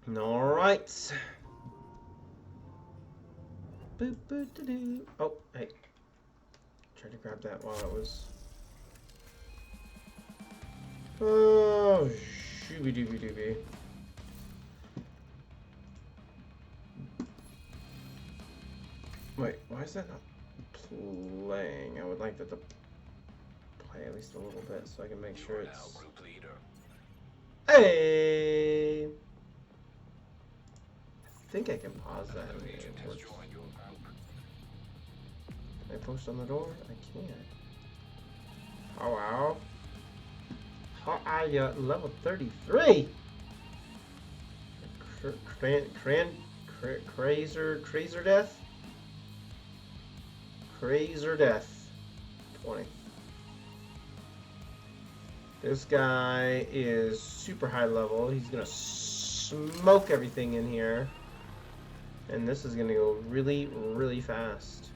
All right. Boop, boop, doo, doo. Oh, hey. Tried to grab that while it was. Oh, shooby dooby dooby. Wait, why is that not playing? I would like that to play at least a little bit so I can make sure it's. Hey! I think I can pause that. Can I post on the door? I can't. Oh, wow. How are you at level 33? Crazer Death? Crazer Death. 20. This guy is super high level. He's gonna smoke everything in here. And this is gonna go really, really fast.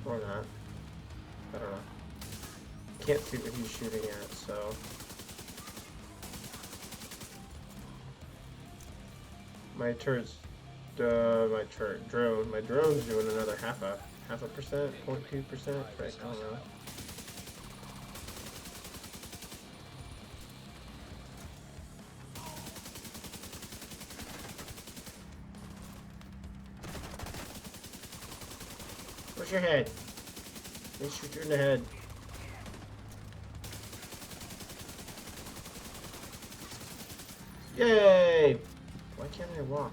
Or not. I don't know. Can't see what he's shooting at, so. My turret's my drone's doing another half a percent, 0.2%. Right, I don't know. Where's your head? They shoot you in the head. Yay! Why can't I walk?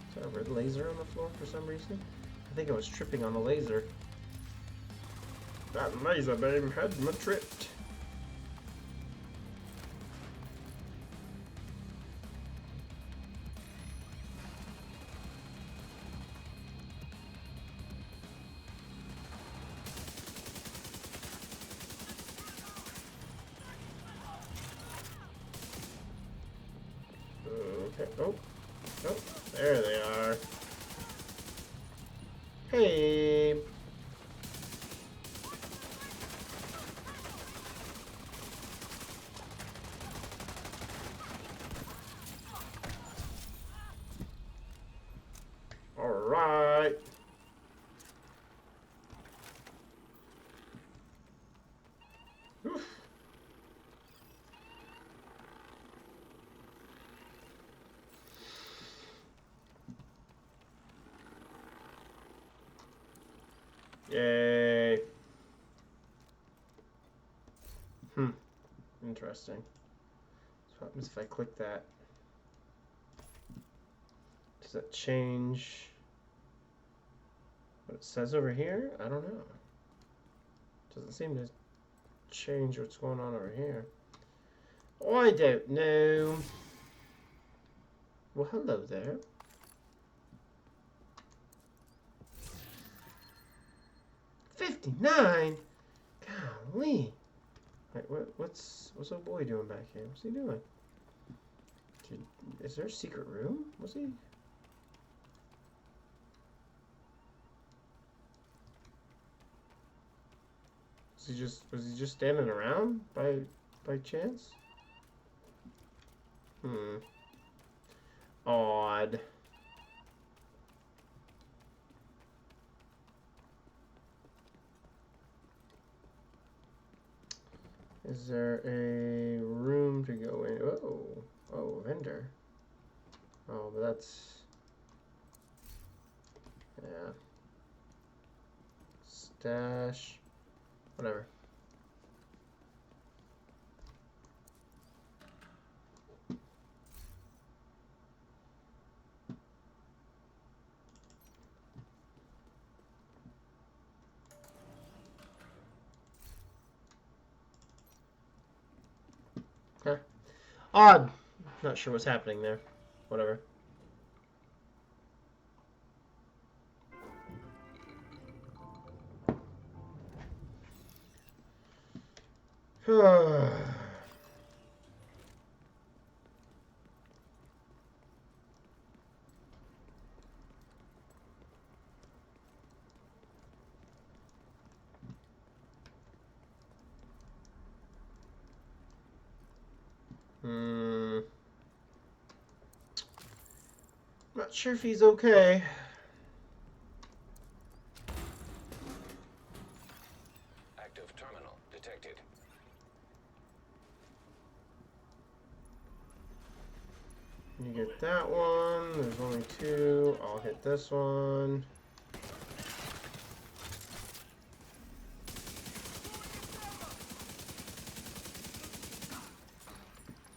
Is there a red laser on the floor for some reason? I think I was tripping on the laser. That laser beam had me tripped. Okay. Oh. Oh. There they are. Hey. All right. Oof. Yay. Interesting. So what happens if I click that? Does that change what it says over here? I don't know. Doesn't seem to change what's going on over here. I don't know. Well, hello there. $59? Golly. Wait, what's old boy doing back here? What's he doing? Is there a secret room? Was he? Was he just standing around by chance? Odd. Is there a room to go in? Oh, vendor. Oh, but that's, yeah. Stash. Whatever. Huh. Odd. Not sure what's happening there. Whatever. Not sure if he's okay. Active terminal detected. You get that one. There's only two. I'll hit this one.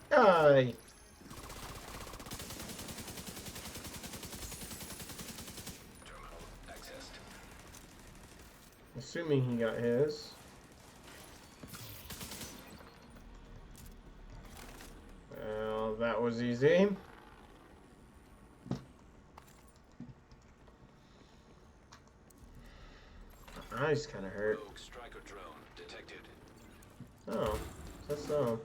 Die! Terminal accessed. Assuming he got his. Well, that was easy. My eyes kind of hurt. Rogue striker drone detected. Oh, that's so.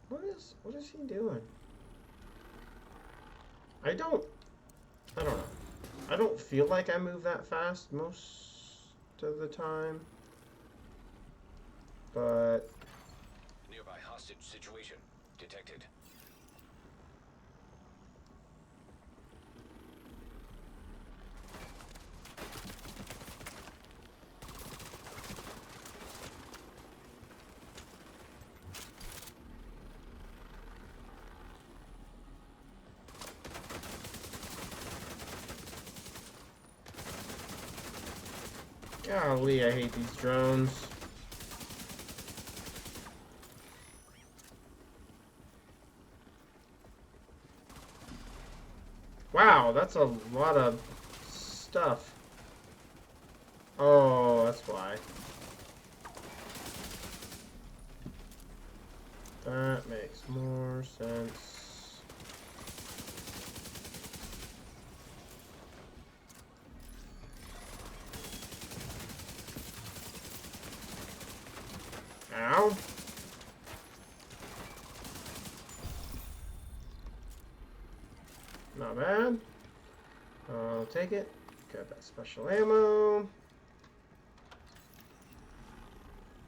What is he doing? I don't know. I don't feel like I move that fast most of the time. But Nearby hostage situation detected. golly, I hate these drones. Wow, that's a lot of stuff. Oh, that's why. That makes more sense. Ow. Not bad. I'll take it. Got that special ammo.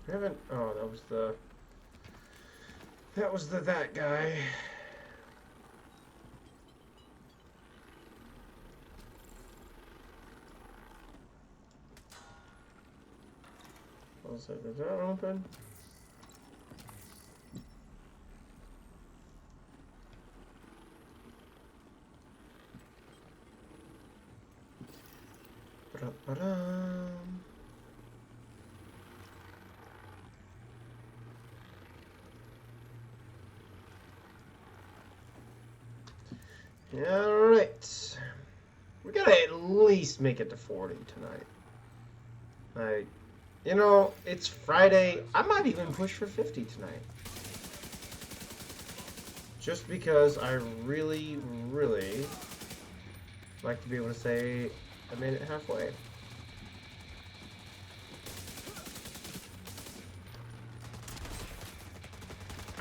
We haven't. Oh, that was the. That guy. Was it? Did that open? Ba-da-ba-dum. All right. We gotta at least make it to 40 tonight. You know, it's Friday. I might even push for 50 tonight. Just because I really, really like to be able to say I made it halfway.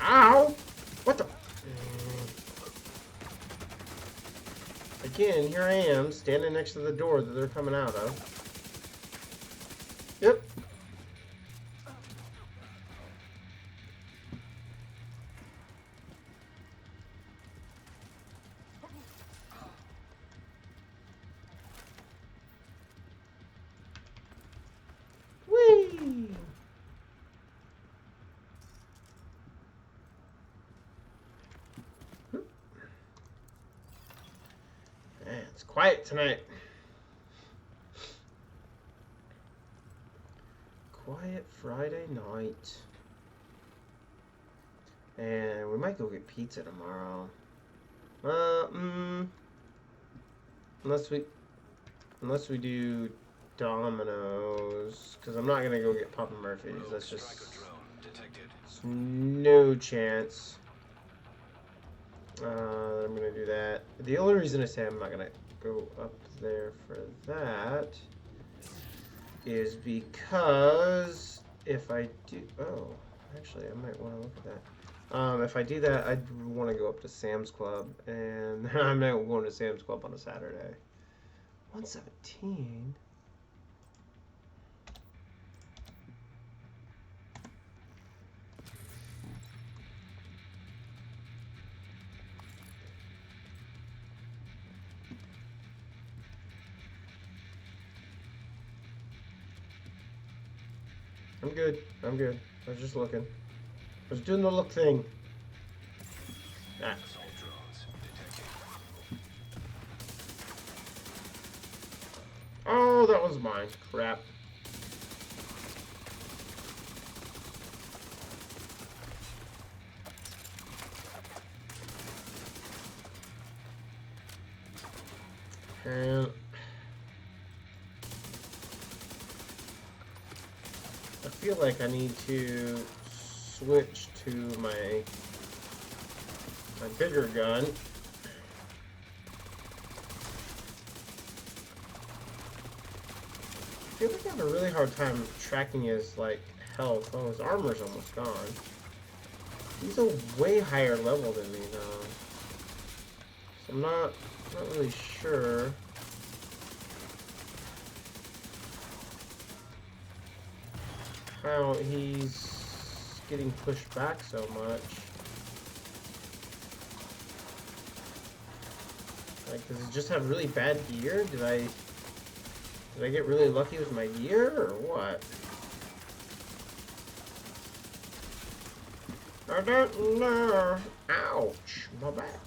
Ow! What the? Again, here I am, standing next to the door that they're coming out of. Yep. Whee! Man, it's quiet tonight. Quiet Friday night. And we might go get pizza tomorrow. Unless we do Domino's, because I'm not gonna go get Papa Murphy's. That's just no chance. I'm gonna do that. The only reason I say I'm not gonna go up there for that is because if I do, actually I might want to look at that. If I do that, I'd want to go up to Sam's Club, and I'm not going to Sam's Club on a Saturday. 117. I'm good. I'm good. I was just looking. I was doing the look thing. Ah. Assault drones detected. Oh, that was mine. Crap. And I feel like I need to switch to my bigger gun. I feel like I have a really hard time tracking his like health. Oh, his armor's almost gone. He's a way higher level than me though. So I'm not really sure. How he's getting pushed back so much. Like, does he just have really bad gear? Did I get really lucky with my gear, or what? I don't know. Ouch, my back.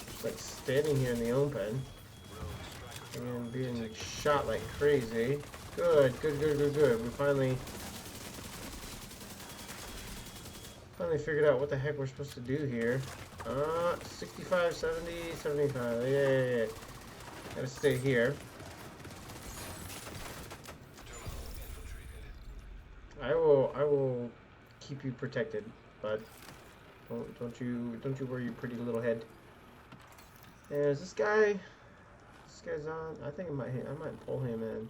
Just like standing here in the open and being shot like crazy. Good, good, good, good, good. We finally figured out what the heck we're supposed to do here. 65, 70, 75. Yeah. Gotta stay here. I will keep you protected, bud. Don't you worry your pretty little head. Is this guy's on? I think I might pull him in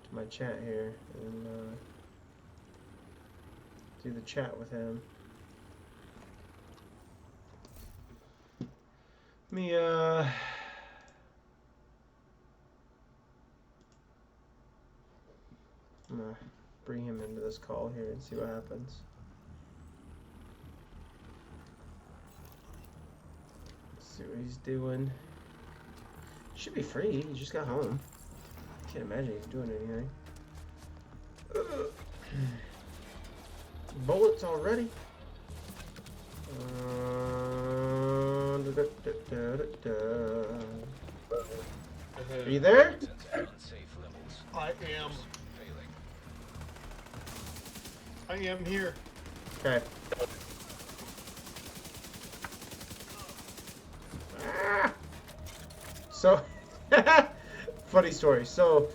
to my chat here and do the chat with him. Let me I'm gonna bring him into this call here and see what happens. Let's see what he's doing. Should be free. He just got home. Can't imagine he's doing anything. Bullets already. Are you there? Unsafe levels. I am. Failing. I am here. Okay. Ah! So, funny story. So,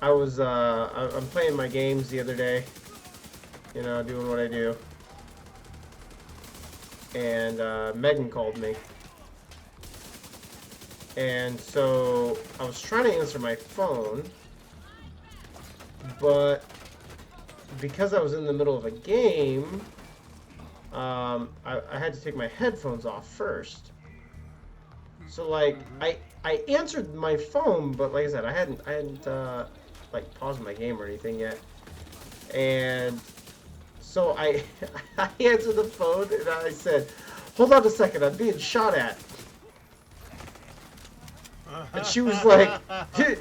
I was I'm playing my games the other day. You know, doing what I do. And Megan called me. And so I was trying to answer my phone, but because I was in the middle of a game, I had to take my headphones off first. So like I answered my phone, but like I said, I hadn't like paused my game or anything yet. And so I answered the phone and I said, "Hold on a second, I'm being shot at." And she was like, okay.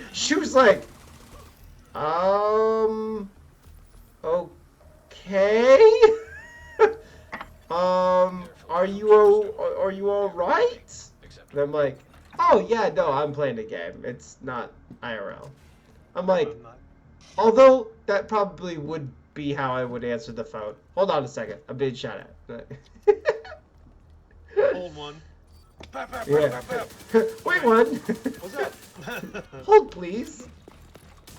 Are you all right? And I'm like, oh yeah, no, I'm playing a game. It's not IRL. I'm like, although that probably would be how I would answer the phone. Hold on a second, I'm being shot at. Hold one. Yeah. Wait one. What's up? Hold please.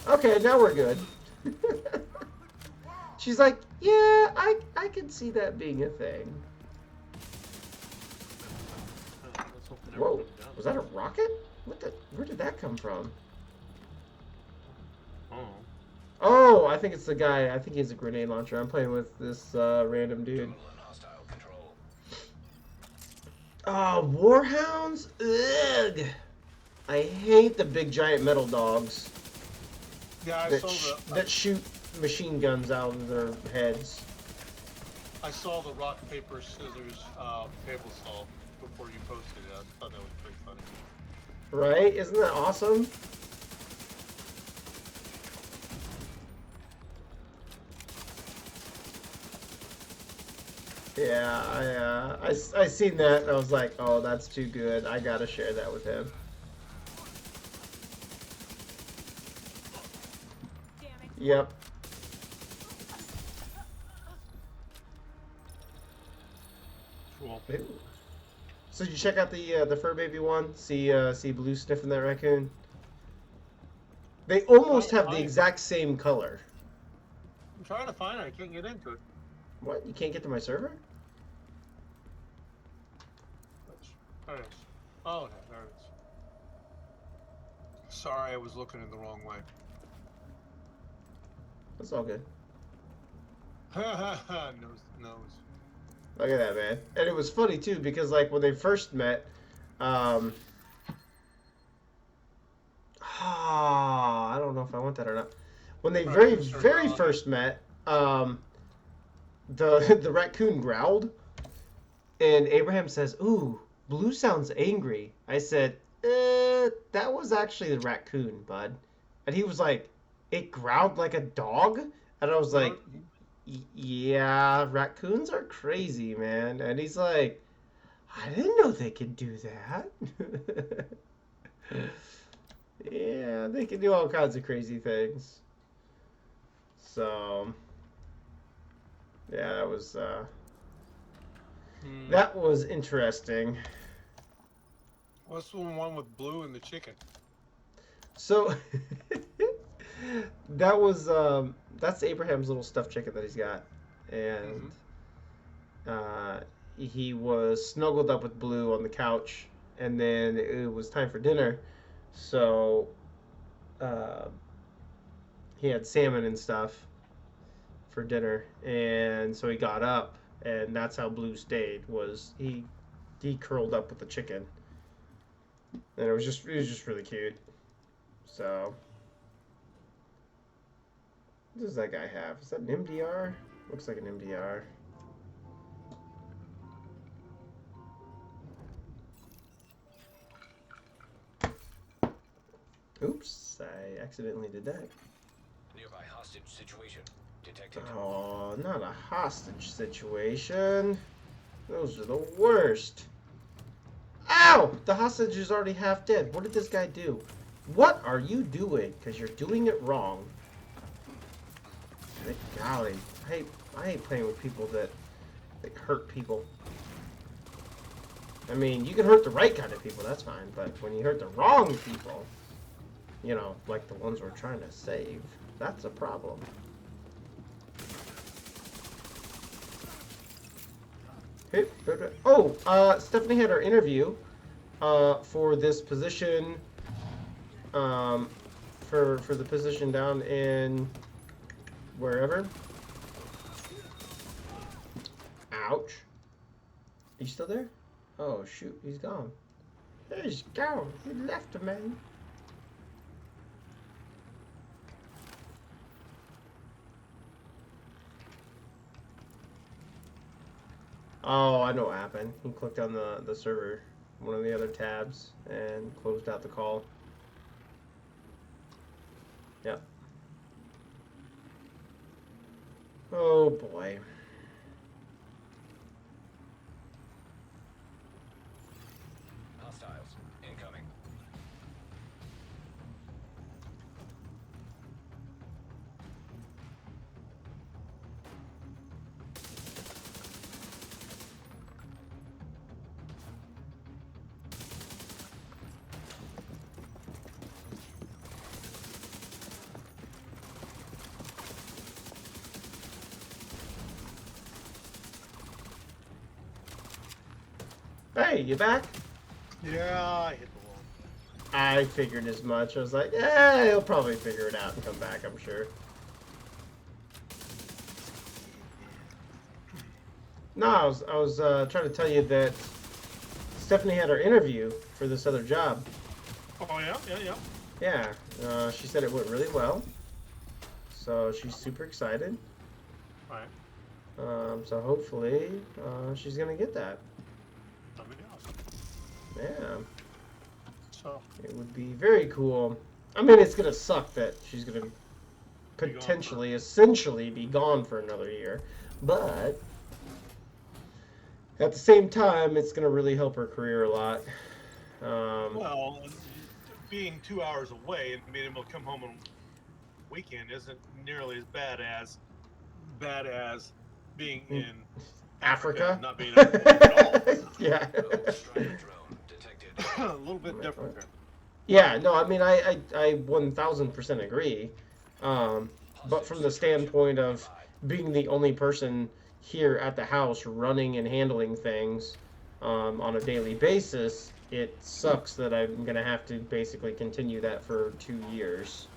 Okay, now we're good. She's like, yeah, I can see that being a thing. Whoa, was that a rocket? Where did that come from? Oh, I think it's the guy. I think he's a grenade launcher. I'm playing with this random dude. Warhounds? Ugh! I hate the big giant metal dogs Yeah, that shoot machine guns out of their heads. I saw the rock, paper, scissors table saw before you posted it. I thought that was pretty funny. Right? Isn't that awesome? Yeah, I seen that and I was like, oh, that's too good. I gotta share that with him. Yep. Cool. Ooh. So you check out the fur baby one? See Blue sniffing that raccoon? They almost have the exact same color. I'm trying to find it. I can't get into it. What? You can't get to my server? There it is. Oh, okay, there it is. Sorry, I was looking in the wrong way. That's all good. Nose. Look at that, man. And it was funny too because like when they first met, I don't know if I want that or not. When they very first met, the the raccoon growled, and Abraham says, "Ooh, Blue sounds angry." I said, that was actually the raccoon, bud." And he was like, "It growled like a dog?" And I was like, "Yeah, raccoons are crazy, man." And he's like, "I didn't know they could do that." Yeah, they can do all kinds of crazy things. So, yeah, that was interesting. What's the one with Blue and the chicken? So, that's Abraham's little stuffed chicken that he's got, and he was snuggled up with Blue on the couch, and then it was time for dinner, so he had salmon and stuff for dinner, and so he got up, and that's how Blue stayed. Was he curled up with the chicken, and it was just really cute. So, what does that guy have? Is that an MDR? Looks like an MDR. Oops, I accidentally did that. Nearby hostage situation detected. Oh, not a hostage situation. Those are the worst. Ow! The hostage is already half dead. What did this guy do? What are you doing? Because you're doing it wrong. Good golly. I hate playing with people that hurt people. I mean, you can hurt the right kind of people, that's fine. But when you hurt the wrong people, you know, like the ones we're trying to save, that's a problem. Oh, Stephanie had our interview for this position, for the position down in wherever. Ouch. Are you still there? Oh shoot, he's gone. He's gone. He left, man. Oh, I know what happened. He clicked on the server, one of the other tabs, and closed out the call. Yep. Oh boy. Hostiles incoming. Hey, you back? Yeah, I hit the wall. I figured as much. I was like, eh, he'll probably figure it out and come back, I'm sure. No, I was trying to tell you that Stephanie had her interview for this other job. Oh, yeah? Yeah, she said it went really well. So she's super excited. Right. So hopefully she's going to get that. That'd be awesome. Yeah. So, It would be very cool. I mean, it's going to suck that she's going to potentially, essentially be gone for another year. But At the same time, it's going to really help her career a lot. Well, being 2 hours away and being able to come home on weekend isn't nearly as bad as being in Africa Africa? and not being able to move at all. Yeah. Strider drone detected. A little bit different there. Yeah, no, I mean, I 1000% agree. But from the standpoint of being the only person here at the house running and handling things on a daily basis, it sucks that I'm going to have to basically continue that for 2 years.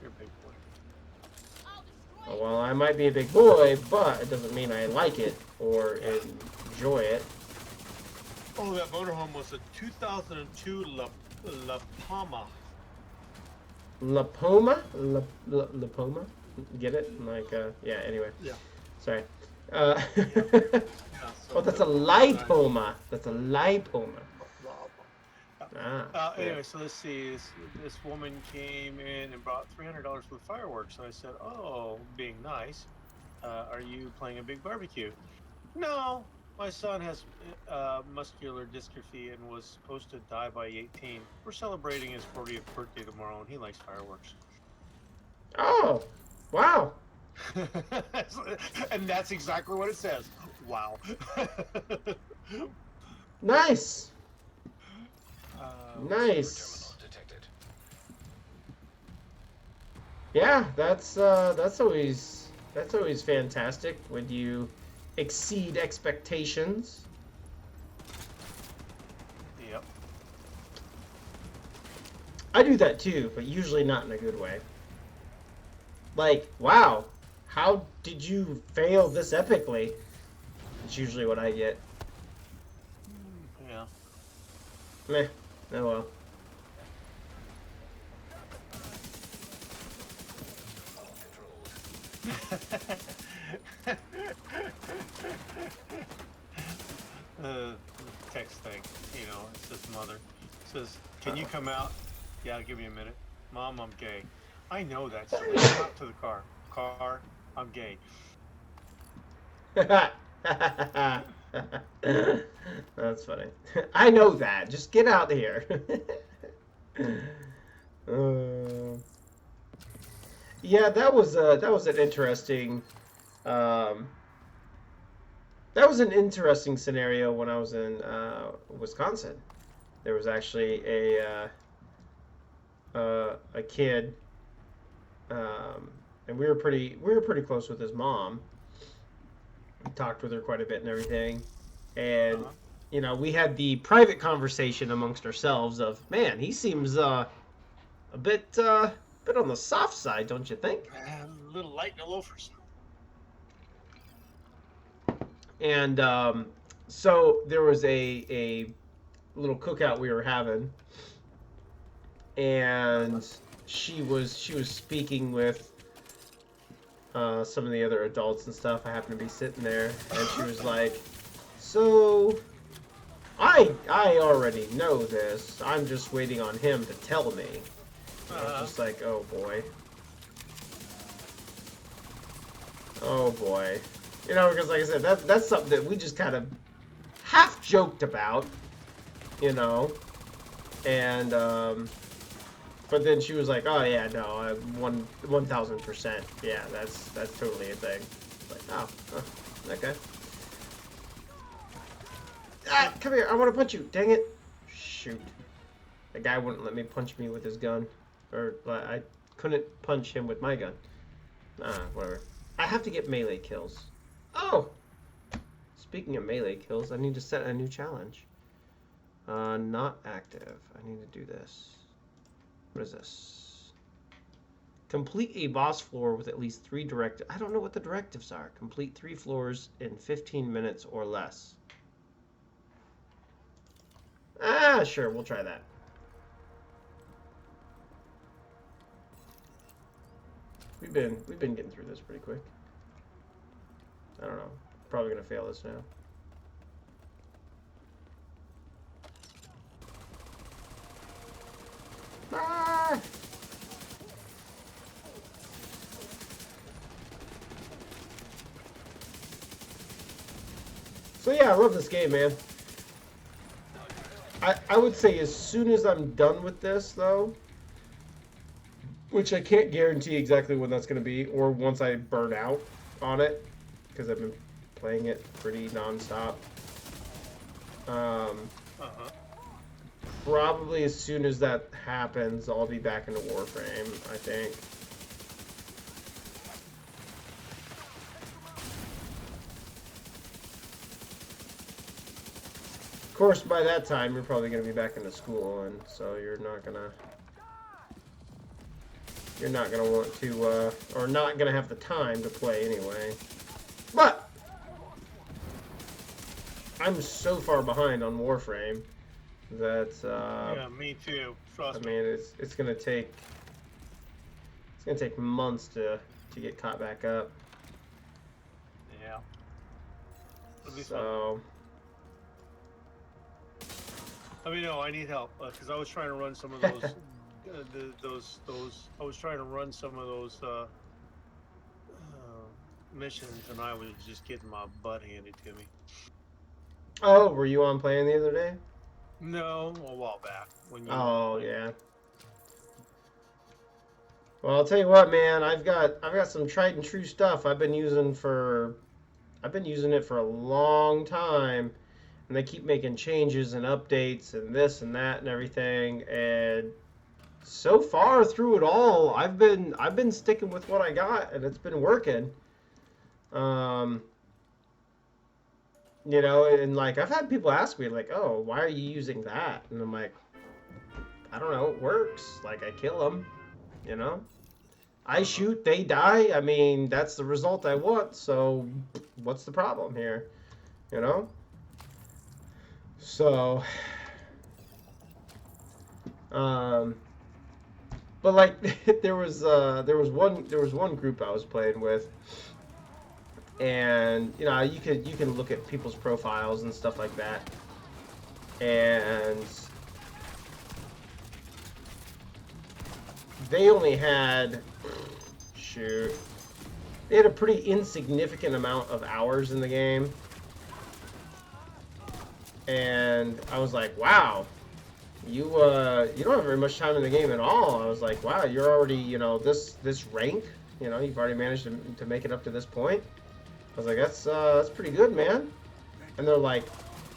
You're a big boy. Well, I might be a big boy, but it doesn't mean I like it or enjoy it. Oh, that motorhome was a 2002 La Palma. La Poma? La Poma? Get it? Like, yeah, anyway. Yeah. Sorry. Yeah, so Oh, that's a lipoma. That's a lipoma. Ah. Anyway, so let's see. This woman came in and brought $300 worth of fireworks. And I said, "Oh, being nice, are you playing a big barbecue?" No, my son has muscular dystrophy and was supposed to die by 18. We're celebrating his 40th birthday tomorrow, and he likes fireworks. Oh, wow. And that's exactly what it says. Wow. Nice. Terminal Nice. detected. Yeah, that's always fantastic when you exceed expectations. Yep. I do that too, but usually not in a good way. Like, wow, how did you fail this epically? It's usually what I get. Yeah. Meh. Oh well. All controls. Text thing, you know, it's his mother. It says, "Can you come out?" "Yeah, give me a minute." "Mom, I'm gay." "I know that, silly. Come out to the car." "Car, I'm gay." That's funny. I know that. Just get out here. Yeah, that was an interesting that was an interesting scenario when I was in Wisconsin. There was actually a kid, and we were pretty close with his mom. Talked with her quite a bit and everything, and you know, we had the private conversation amongst ourselves of, man, he seems a bit on the soft side, don't you think? A little light in the loafers. And so there was a little cookout we were having, and she was speaking with some of the other adults and stuff. I happened to be sitting there, and she was like, "So, I already know this. I'm just waiting on him to tell me." I was just like, "Oh boy, oh boy," you know, because like I said, that's something that we just kind of half joked about, you know, and but then she was like, "Oh yeah, no, 1000%, yeah, that's totally a thing." Like, oh, okay. Ah, come here! I want to punch you. Dang it! Shoot, the guy wouldn't let me punch me with his gun, or I couldn't punch him with my gun. Whatever. I have to get melee kills. Oh, speaking of melee kills, I need to set a new challenge. Not active. I need to do this. What is this? Complete a boss floor with at least 3 directives. I don't know what the directives are. Complete 3 floors in 15 minutes or less. Sure, we'll try that. We've been getting through this pretty quick. I don't know. Probably gonna fail this now. Ah! So yeah, I love this game, man. I would say as soon as I'm done with this, though, which I can't guarantee exactly when that's going to be, or once I burn out on it, because I've been playing it pretty nonstop. Probably as soon as that happens, I'll be back into Warframe, I think. Of course, by that time, you're probably going to be back into school, and so you're not going to want to, or not going to have the time to play anyway. But I'm so far behind on Warframe that yeah, me too. Trust me. I mean, it's going to take months to get caught back up. Yeah. It'll be fun. So. Let me know. I need help because I was trying to run some of those, I was trying to run some of those missions, and I was just getting my butt handed to me. Oh, were you on playing the other day? No, a while back. When you Oh yeah. Well, I'll tell you what, man. I've got some tried and true stuff I've been using it for a long time. And they keep making changes and updates and this and that and everything. And so far through it all, I've been sticking with what I got, and it's been working. You know, and like I've had people ask me like, "Oh, why are you using that?" And I'm like, I don't know. It works. Like I kill them. You know, I shoot, they die. I mean, that's the result I want. So, what's the problem here? You know. So, but like there was one group I was playing with, and you know you can look at people's profiles and stuff like that, and they only had they had a pretty insignificant amount of hours in the game. And I was like, wow, you don't have very much time in the game at all. I was like, wow, you're already, you know, this rank, you know, you've already managed to make it up to this point. I was like, that's pretty good, man. And they're like,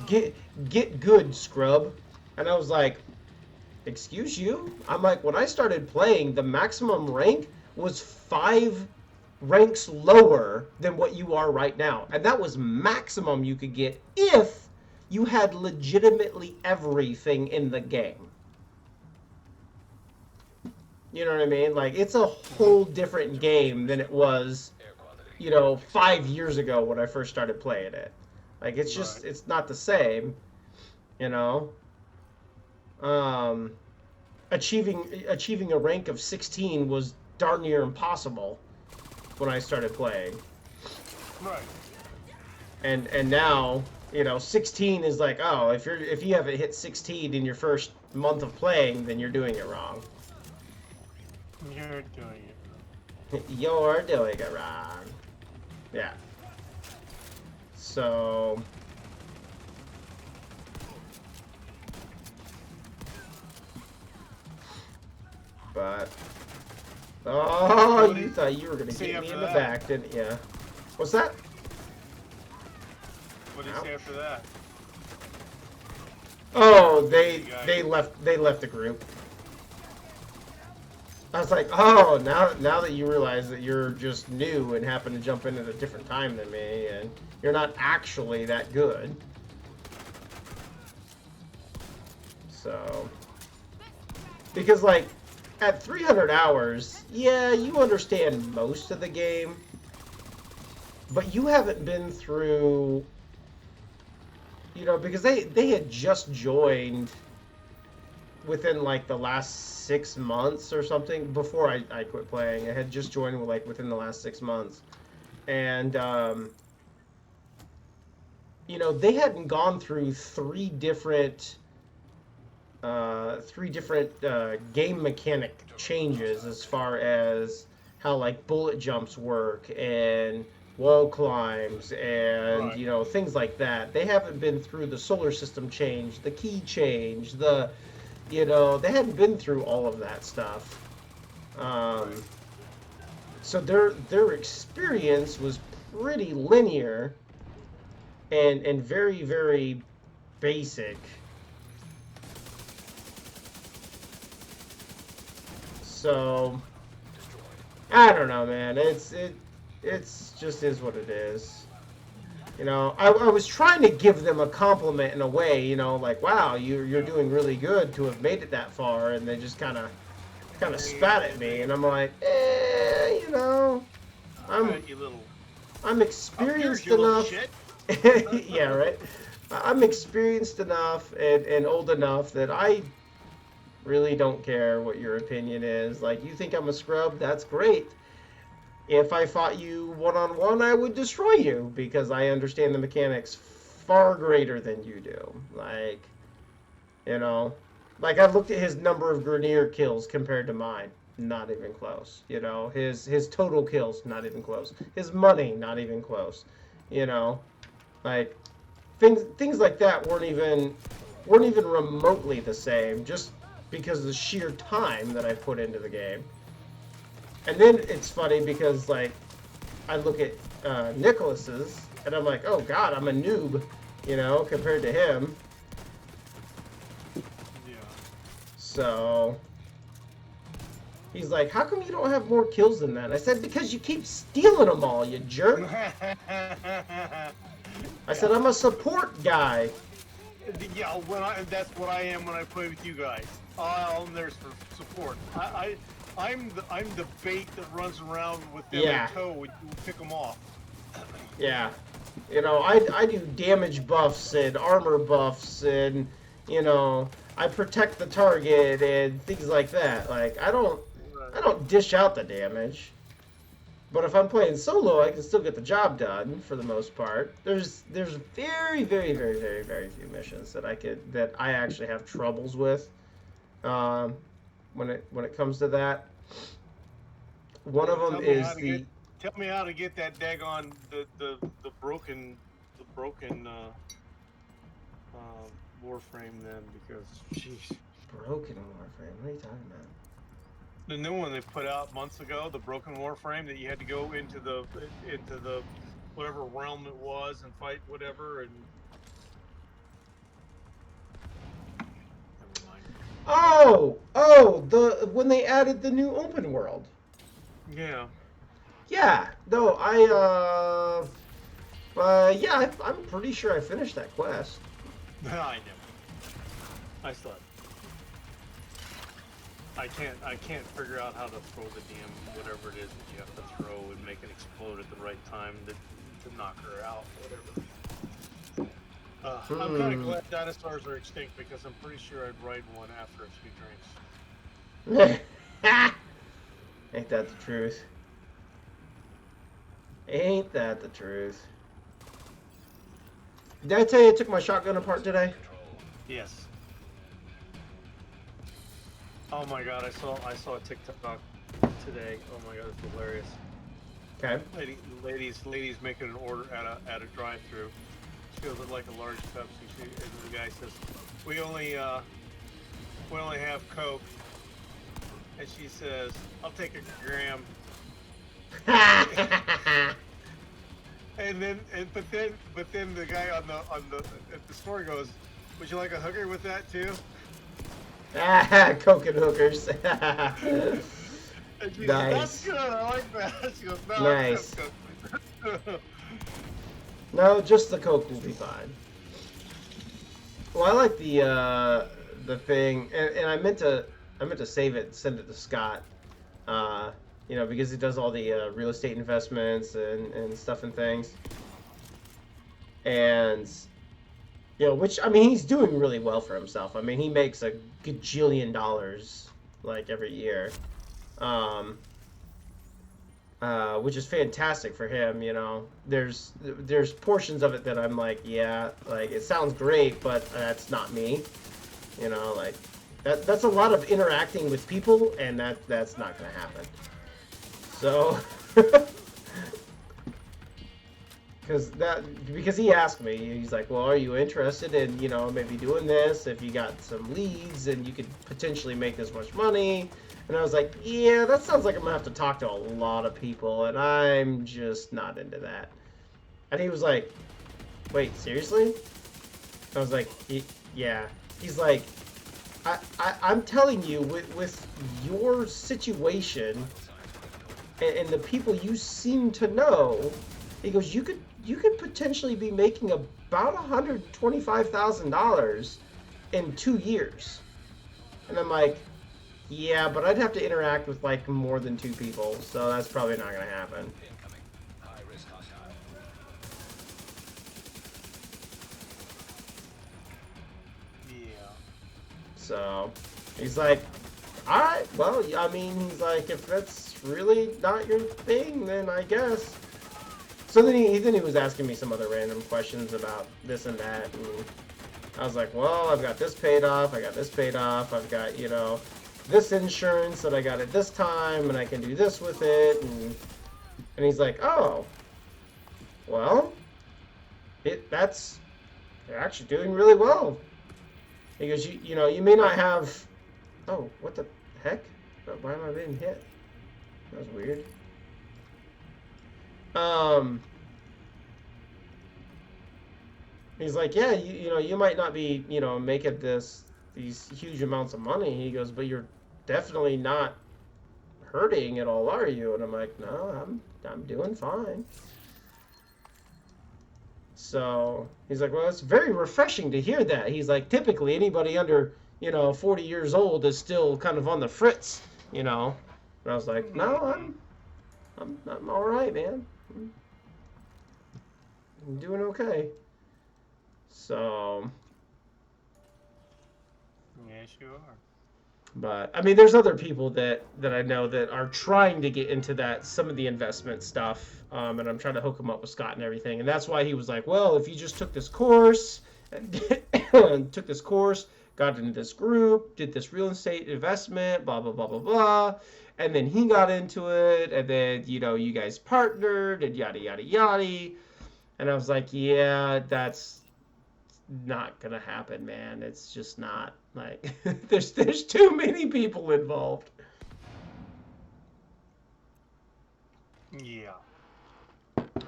get good, scrub. And I was like, excuse you? I'm like, when I started playing, the maximum rank was 5 ranks lower than what you are right now. And that was maximum you could get if you had legitimately everything in the game. You know what I mean? Like, it's a whole different game than it was, you know, 5 years ago when I first started playing it. Like, it's just, it's not the same, you know? Achieving a rank of 16 was darn near impossible when I started playing. Right. And now, you know, 16 is like, oh, if you haven't hit 16 in your first month of playing, then you're doing it wrong. You're doing it wrong. You're doing it wrong. Yeah. So. But. Oh, you thought you were gonna get me in the back, didn't you? What's that? What did you say after that? Oh, they left the group. I was like, oh, now that you realize that you're just new and happen to jump in at a different time than me, and you're not actually that good. So, because like at 300 hours, yeah, you understand most of the game, but you haven't been through. You know, because they had just joined within like the last 6 months or something before I quit playing. I had just joined like within the last 6 months, and you know, they hadn't gone through three different game mechanic changes as far as how like bullet jumps work and wall climbs and Right. you know things like that. They haven't been through the solar system change, the key change, the you know they hadn't been through all of that stuff. Um, Right. so their experience was pretty linear and very very basic. So Destroyed. I don't know, man. It's just is what it is. You know, I was trying to give them a compliment in a way, you know, like wow, you're Yeah. doing really good to have made it that far, and they just kind of spat at me, and I'm like, you know, All I'm right, you little. I'm Up yours, experienced you little enough. shit. Yeah, right. I'm experienced enough and old enough that I really don't care what your opinion is. Like, you think I'm a scrub? That's great. If I fought you one on one, I would destroy you because I understand the mechanics far greater than you do. Like, you know, like I've looked at his number of Grenier kills compared to mine. Not even close. You know, his total kills, not even close. His money, not even close. You know, like things like that weren't even remotely the same. Just because of the sheer time that I put into the game. And then it's funny because like I look at Nicholas's and I'm like, oh god, I'm a noob, you know, compared to him. Yeah. So he's like, how come you don't have more kills than that? I said, because you keep stealing them all, you jerk. I said, I'm a support guy. Yeah, that's what I am when I play with you guys. All I'm there's for support. I'm the bait that runs around with them Yeah. in tow when you pick them off. Yeah. You know, I do damage buffs and armor buffs and, you know, I protect the target and things like that. Like, I don't dish out the damage. But if I'm playing solo, I can still get the job done for the most part. There's very very very very very few missions that I actually have troubles with. Um, when it comes to that, one of them Tell me is how to get. the Tell me how to get that daggone the broken Warframe then, because jeez, broken Warframe. What are you talking about? the new one they put out months ago, the broken Warframe that you had to go into the whatever realm it was and fight whatever and. Never mind. Oh, the when they added the new open world. Yeah. Yeah, no, yeah, I'm pretty sure I finished that quest. I know. I still have. I can't figure out how to throw the damn whatever it is that you have to throw and make it explode at the right time to knock her out, whatever. I'm kind of glad dinosaurs are extinct because I'm pretty sure I'd ride one after a few drinks. Ain't that the truth? Ain't that the truth? Did I tell you I took my shotgun apart today? Yes. Oh my god, I saw a TikTok today. Oh my god, it's hilarious. Okay. Ladies making an order at a drive-through. She goes, "I'd like a large Pepsi." And the guy says, "We only have Coke." And she says, "I'll take a gram." But then the guy at the store goes, "Would you like a hooker with that too?" Coke and hookers. And she Nice. says, "That's good. I like that." She goes, "No, Nice. that's Coke." No, just the Coke will be fine. Well, I like the thing, and I meant to save it, and send it to Scott. You know, because he does all the real estate investments and stuff and things. And you know, which I mean, he's doing really well for himself. I mean, he makes a gajillion dollars like every year, um, which is fantastic for him. You know, there's portions of it that I'm like, yeah, like it sounds great, but that's not me. You know, like that's a lot of interacting with people, and that's not gonna happen. So because he asked me, he's like, well, are you interested in, you know, maybe doing this if you got some leads and you could potentially make this much money? And I was like, yeah, that sounds like I'm gonna have to talk to a lot of people, and I'm just not into that. And he was like, wait, seriously? I was like, yeah. He's like, I'm telling you, with your situation and the people you seem to know, he goes, you could potentially be making about $125,000 in 2 years. And I'm like, yeah, but I'd have to interact with like more than 2 people, so that's probably not gonna happen. Yeah. So he's like, all right, well, I mean, he's like, if that's really not your thing, then I guess. So then he was asking me some other random questions about this and that, and I was like, well, I've got this paid off, I got this paid off, I've got, you know, this insurance that I got at this time, and I can do this with it, and he's like, oh, well, you're actually doing really well. He goes, you know, you may not have, oh, what the heck? Why am I being hit? That was weird. He's like, yeah, you know, you might not be, you know, making these huge amounts of money. He goes, but you're definitely not hurting at all, are you? And I'm like, no, I'm doing fine. So he's like, well, it's very refreshing to hear that. He's like, typically anybody under, you know, 40 years old is still kind of on the fritz, you know. And I was like, no, I'm all right, man. I'm doing okay. So, Yes, you are. but I mean, there's other people that I know that are trying to get into some of the investment stuff, and I'm trying to hook them up with Scott and everything. And that's why he was like, well, if you just took this course, and took this course, got into this group, did this real estate investment, blah blah blah blah blah, and then he got into it, and then, you know, you guys partnered and yada yada yada. And I was like, yeah, that's not gonna happen, man. It's just not, like, there's too many people involved. Yeah.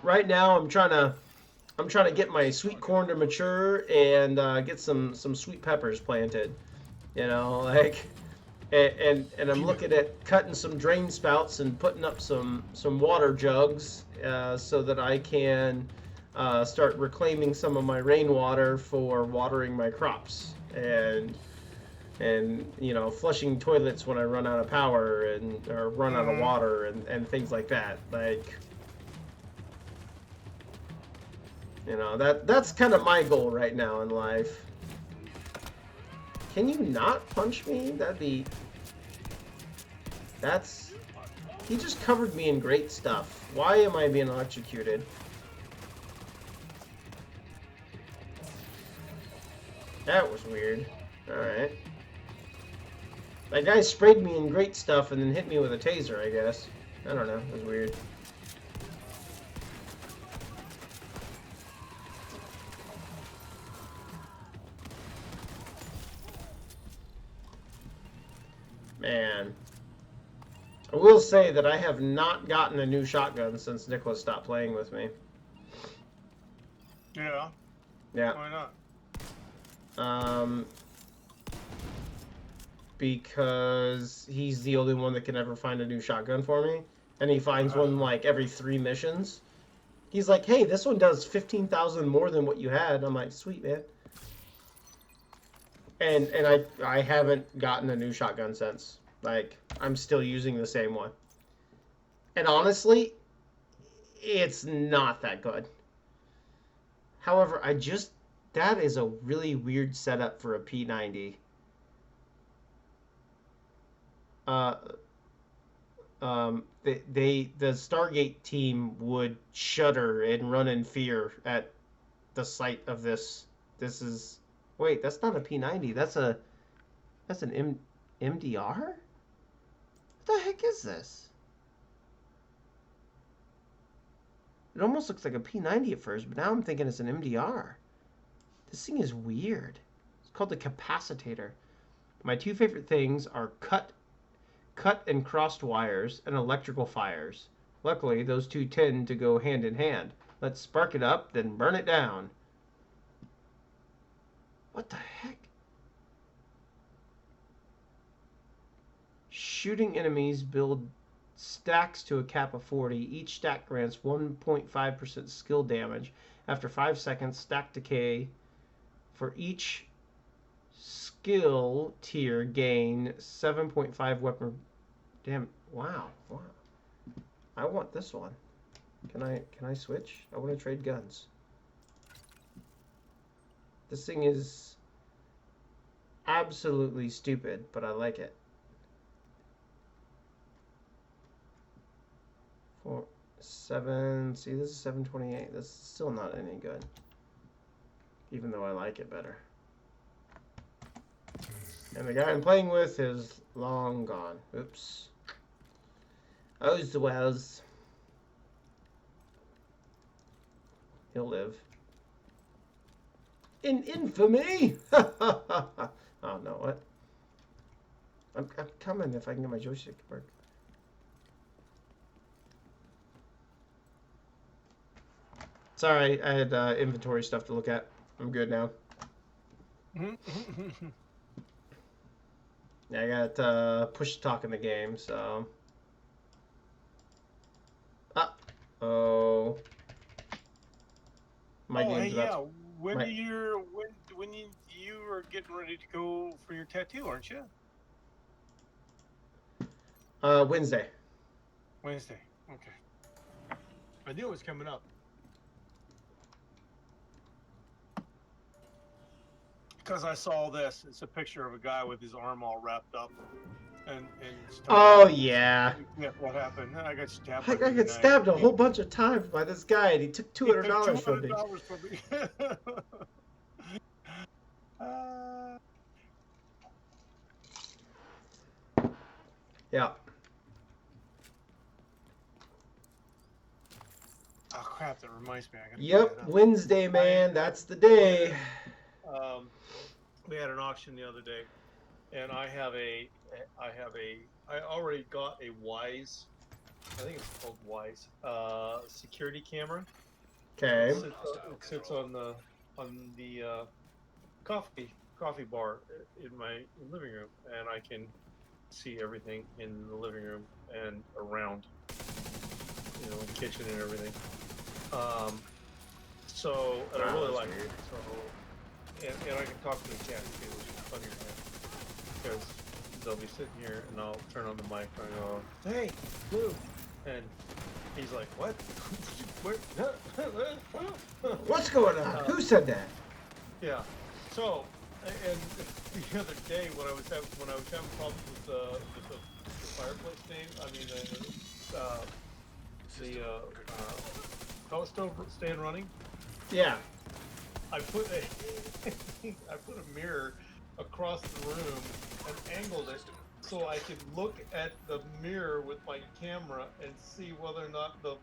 Right now, I'm trying to get my sweet corn to mature and get some sweet peppers planted. You know, like, and I'm looking at cutting some drain spouts and putting up some water jugs so that I can start reclaiming some of my rainwater for watering my crops, and you know, flushing toilets when I run out of power or run out of water and things like that. Like, you know, that's kind of my goal right now in life. Can you not punch me? He just covered me in great stuff. Why am I being electrocuted? That was weird. Alright. That guy sprayed me in great stuff and then hit me with a taser, I guess. I don't know. It was weird. Man. I will say that I have not gotten a new shotgun since Nicholas stopped playing with me. Yeah. Yeah. Why not? Because he's the only one that can ever find a new shotgun for me, and he finds one like every 3 missions. He's like, hey, this one does 15,000 more than what you had. I'm like, sweet, man. And I haven't gotten a new shotgun since. Like, I'm still using the same one. And honestly, it's not that good. However, that is a really weird setup for a P90. The Stargate team would shudder and run in fear at the sight of this. This is, wait, that's not a P90. That's an MDR? What the heck is this? It almost looks like a P90 at first, but now I'm thinking it's an MDR. This thing is weird. It's called the capacitator. My two favorite things are cut and crossed wires and electrical fires. Luckily, those two tend to go hand in hand. Let's spark it up, then burn it down. What the heck? Shooting enemies build stacks to a cap of 40. Each stack grants 1.5% skill damage. After 5 seconds, stack decay. For each skill tier, gain 7.5 weapon. Damn! Wow! Wow! I want this one. Can I switch? I want to trade guns. This thing is absolutely stupid, but I like it. 4, 7. See, this is 728. This is still not any good. Even though I like it better. And the guy I'm playing with is long gone. Oops. Oh's the wells. He'll live. In infamy! Oh, no, what? I'm coming if I can get my joystick to work. Sorry, I had inventory stuff to look at. I'm good now. Yeah, I got push to talk in the game, so. Oh. My game's hey, about yeah. You are getting ready to go for your tattoo, aren't you? Wednesday. Wednesday. Okay. I knew it was coming up. Because I saw this. It's a picture of a guy with his arm all wrapped up. And oh, yeah. Yeah, what happened? I got stabbed. I got stabbed a whole bunch of times by this guy, and he took $200 from me. Yeah. Oh, crap. That reminds me. Yep, Wednesday, man. That's the day. We had an auction the other day, and I already got a Wyze, I think it's called Wyze, security camera. Okay. It sits on the coffee bar in my living room, and I can see everything in the living room and around, the kitchen and everything. So, and I really like it. So. And I can talk to the cat too, which is funny, because they'll be sitting here and I'll turn on the mic and I go, "Hey, Blue," and he's like, "What? What's going on? Who said that?" Yeah. So, and the other day when I was having problems with the fireplace thing, the pellet stove staying running. Yeah. I put a mirror across the room and angled it so I could look at the mirror with my camera and see whether or not the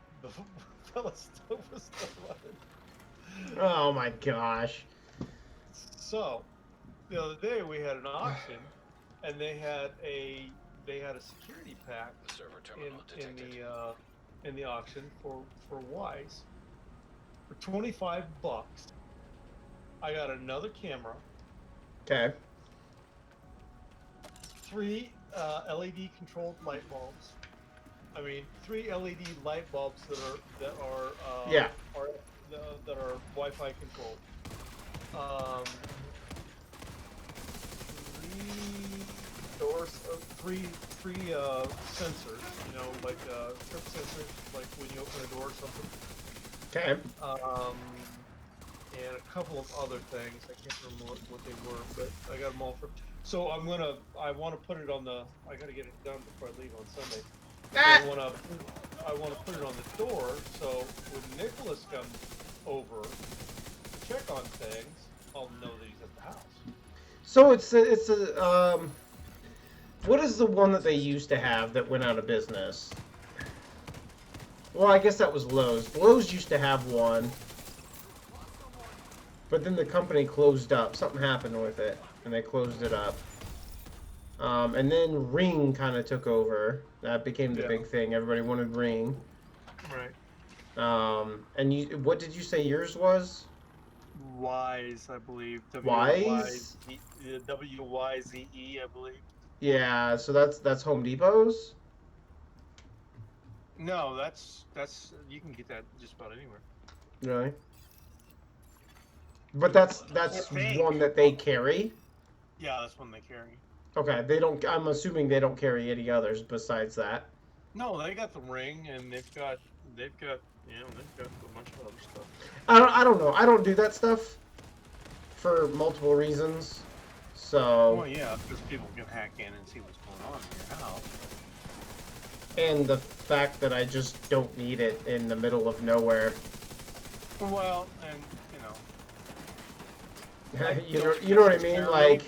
pellet stove was still running. Oh my gosh. So the other day we had an auction and they had a security pack in the auction for Wyze for $25. I got another camera. Okay. 3 LED controlled light bulbs. 3 LED light bulbs that are Wi-Fi controlled. 3 sensors. Like trip sensors, like when you open a door or something. Okay. And a couple of other things. I can't remember what they were, but I got them all for. So I want to put it on the. I got to get it done before I leave on Sunday. I want to put it on the door, so when Nicholas comes over to check on things, I'll know that he's at the house. So it's a what is the one that they used to have that went out of business? Well, I guess that was Lowe's. Lowe's used to have one. But then the company closed up. Something happened with it, and they closed it up. And then Ring kind of took over. That became the big thing. Everybody wanted Ring. Right. And you, what did you say yours was? Wise, I believe. Wise? W-Y-Z-E, I believe. Yeah, so that's Home Depot's? No, that's you can get that just about anywhere. Really? But that's fake. one that they carry? Yeah, that's one they carry. Okay, they don't. I'm assuming they don't carry any others besides that. No, they got the Ring, and they've got they've got a bunch of other stuff. I don't know. I don't do that stuff for multiple reasons. So. Well, yeah, because people can hack in and see what's going on in your house. And the fact that I just don't need it in the middle of nowhere. Well, and you know what I mean, like.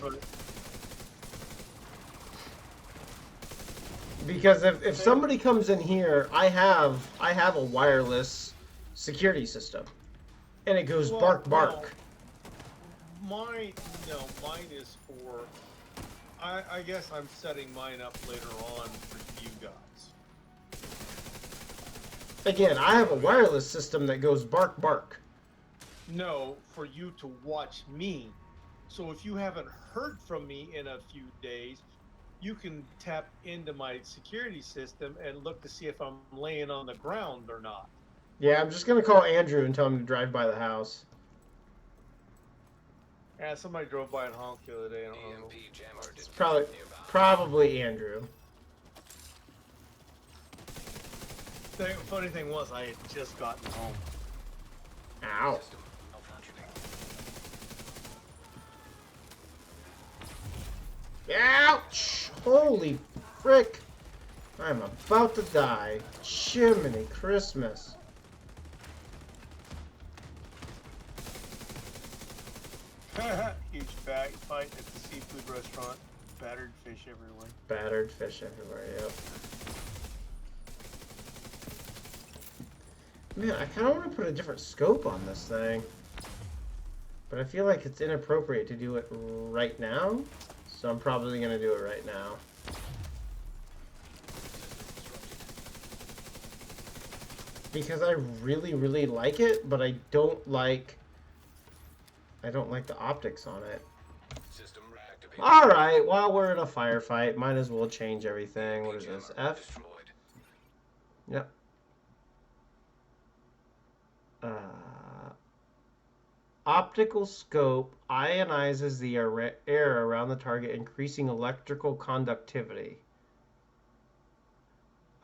Because if somebody comes in here, I have a wireless security system, and it goes bark bark. Mine is for. I guess I'm setting mine up later on for you guys. Again, I have a wireless system that goes bark bark. No, for you to watch me. So if you haven't heard from me in a few days, you can tap into my security system and look to see if I'm laying on the ground or not. Yeah, I'm just gonna call Andrew and tell him to drive by the house. Yeah, somebody drove by and honked the other day. I don't know. EMP jammer It's detected nearby. probably Andrew. The funny thing was, I had just gotten home. Ow. System malfunctioning. Ouch! Holy frick! I'm about to die. Jiminy Christmas. Huge bag fight at the seafood restaurant. Battered fish everywhere. Battered fish everywhere, yep. Man, I kind of want to put a different scope on this thing. But I feel like it's inappropriate to do it right now. So I'm probably going to do it right now. Because I really, really like it, but I don't like the optics on it. System reactivated. Alright, while we're in a firefight, might as well change everything. What is this? Jammer F? destroyed. Yep. Optical scope ionizes the air around the target, increasing electrical conductivity.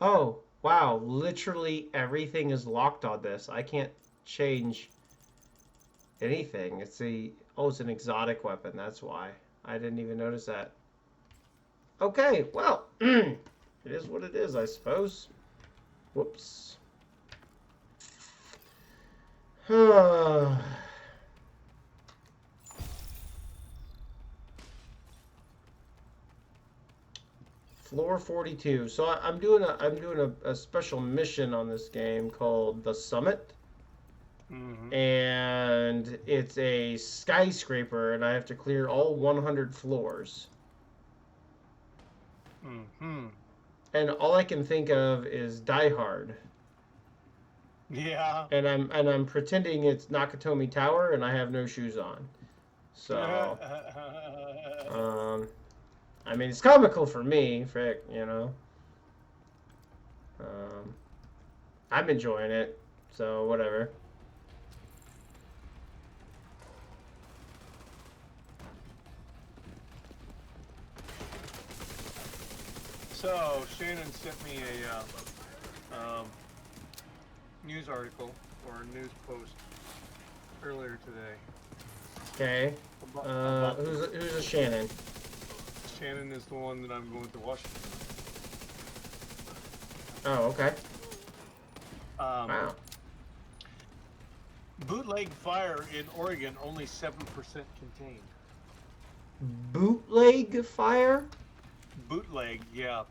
Oh, wow. Literally everything is locked on this. I can't change anything. It's an exotic weapon. That's why. I didn't even notice that. Okay, well, it is what it is, I suppose. Whoops. Floor 42. So I'm doing a special mission on this game called The Summit. Mm-hmm. And it's a skyscraper, and I have to clear all 100 floors. Mm-hmm. And all I can think of is Die Hard. Yeah. And I'm pretending it's Nakatomi Tower, and I have no shoes on. So, I mean, it's comical for me, frick, you know. I'm enjoying it, so whatever. So Shannon sent me a news article or a news post earlier today. Okay. About Who's a Shannon? Shannon is the one that I'm going to Washington. Oh, okay. Wow. Wow. Bootleg fire in Oregon, only 7% contained. Bootleg fire? Bootleg, yeah.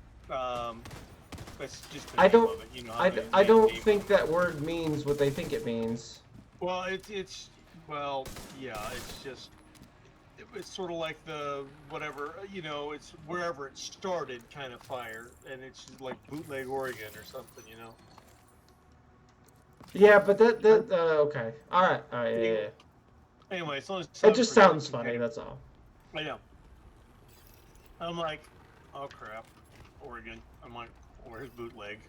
That's just the I name don't. of it. You know how I, they I don't name think that word means what they think it means. Well, it's well, yeah, it's just it's sort of like the whatever it's wherever it started kind of fire, and it's just like bootleg Oregon or something, Yeah, but that okay. All right. Yeah. Anyway, it's only It just sounds 7% funny. container. That's all. I know. I'm like, oh crap, Oregon. I'm like, where's bootleg?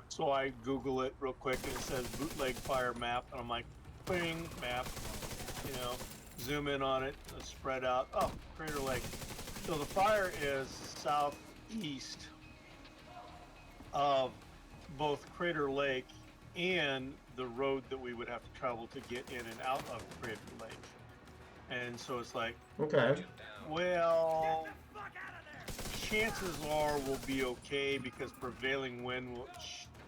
So I Google it real quick, and it says bootleg fire map, and I'm like, bing, map. Zoom in on it, spread out. Oh, Crater Lake. So the fire is southeast of both Crater Lake and the road that we would have to travel to get in and out of Crater Lake. And so it's like, Okay. well, chances are we'll be okay because prevailing wind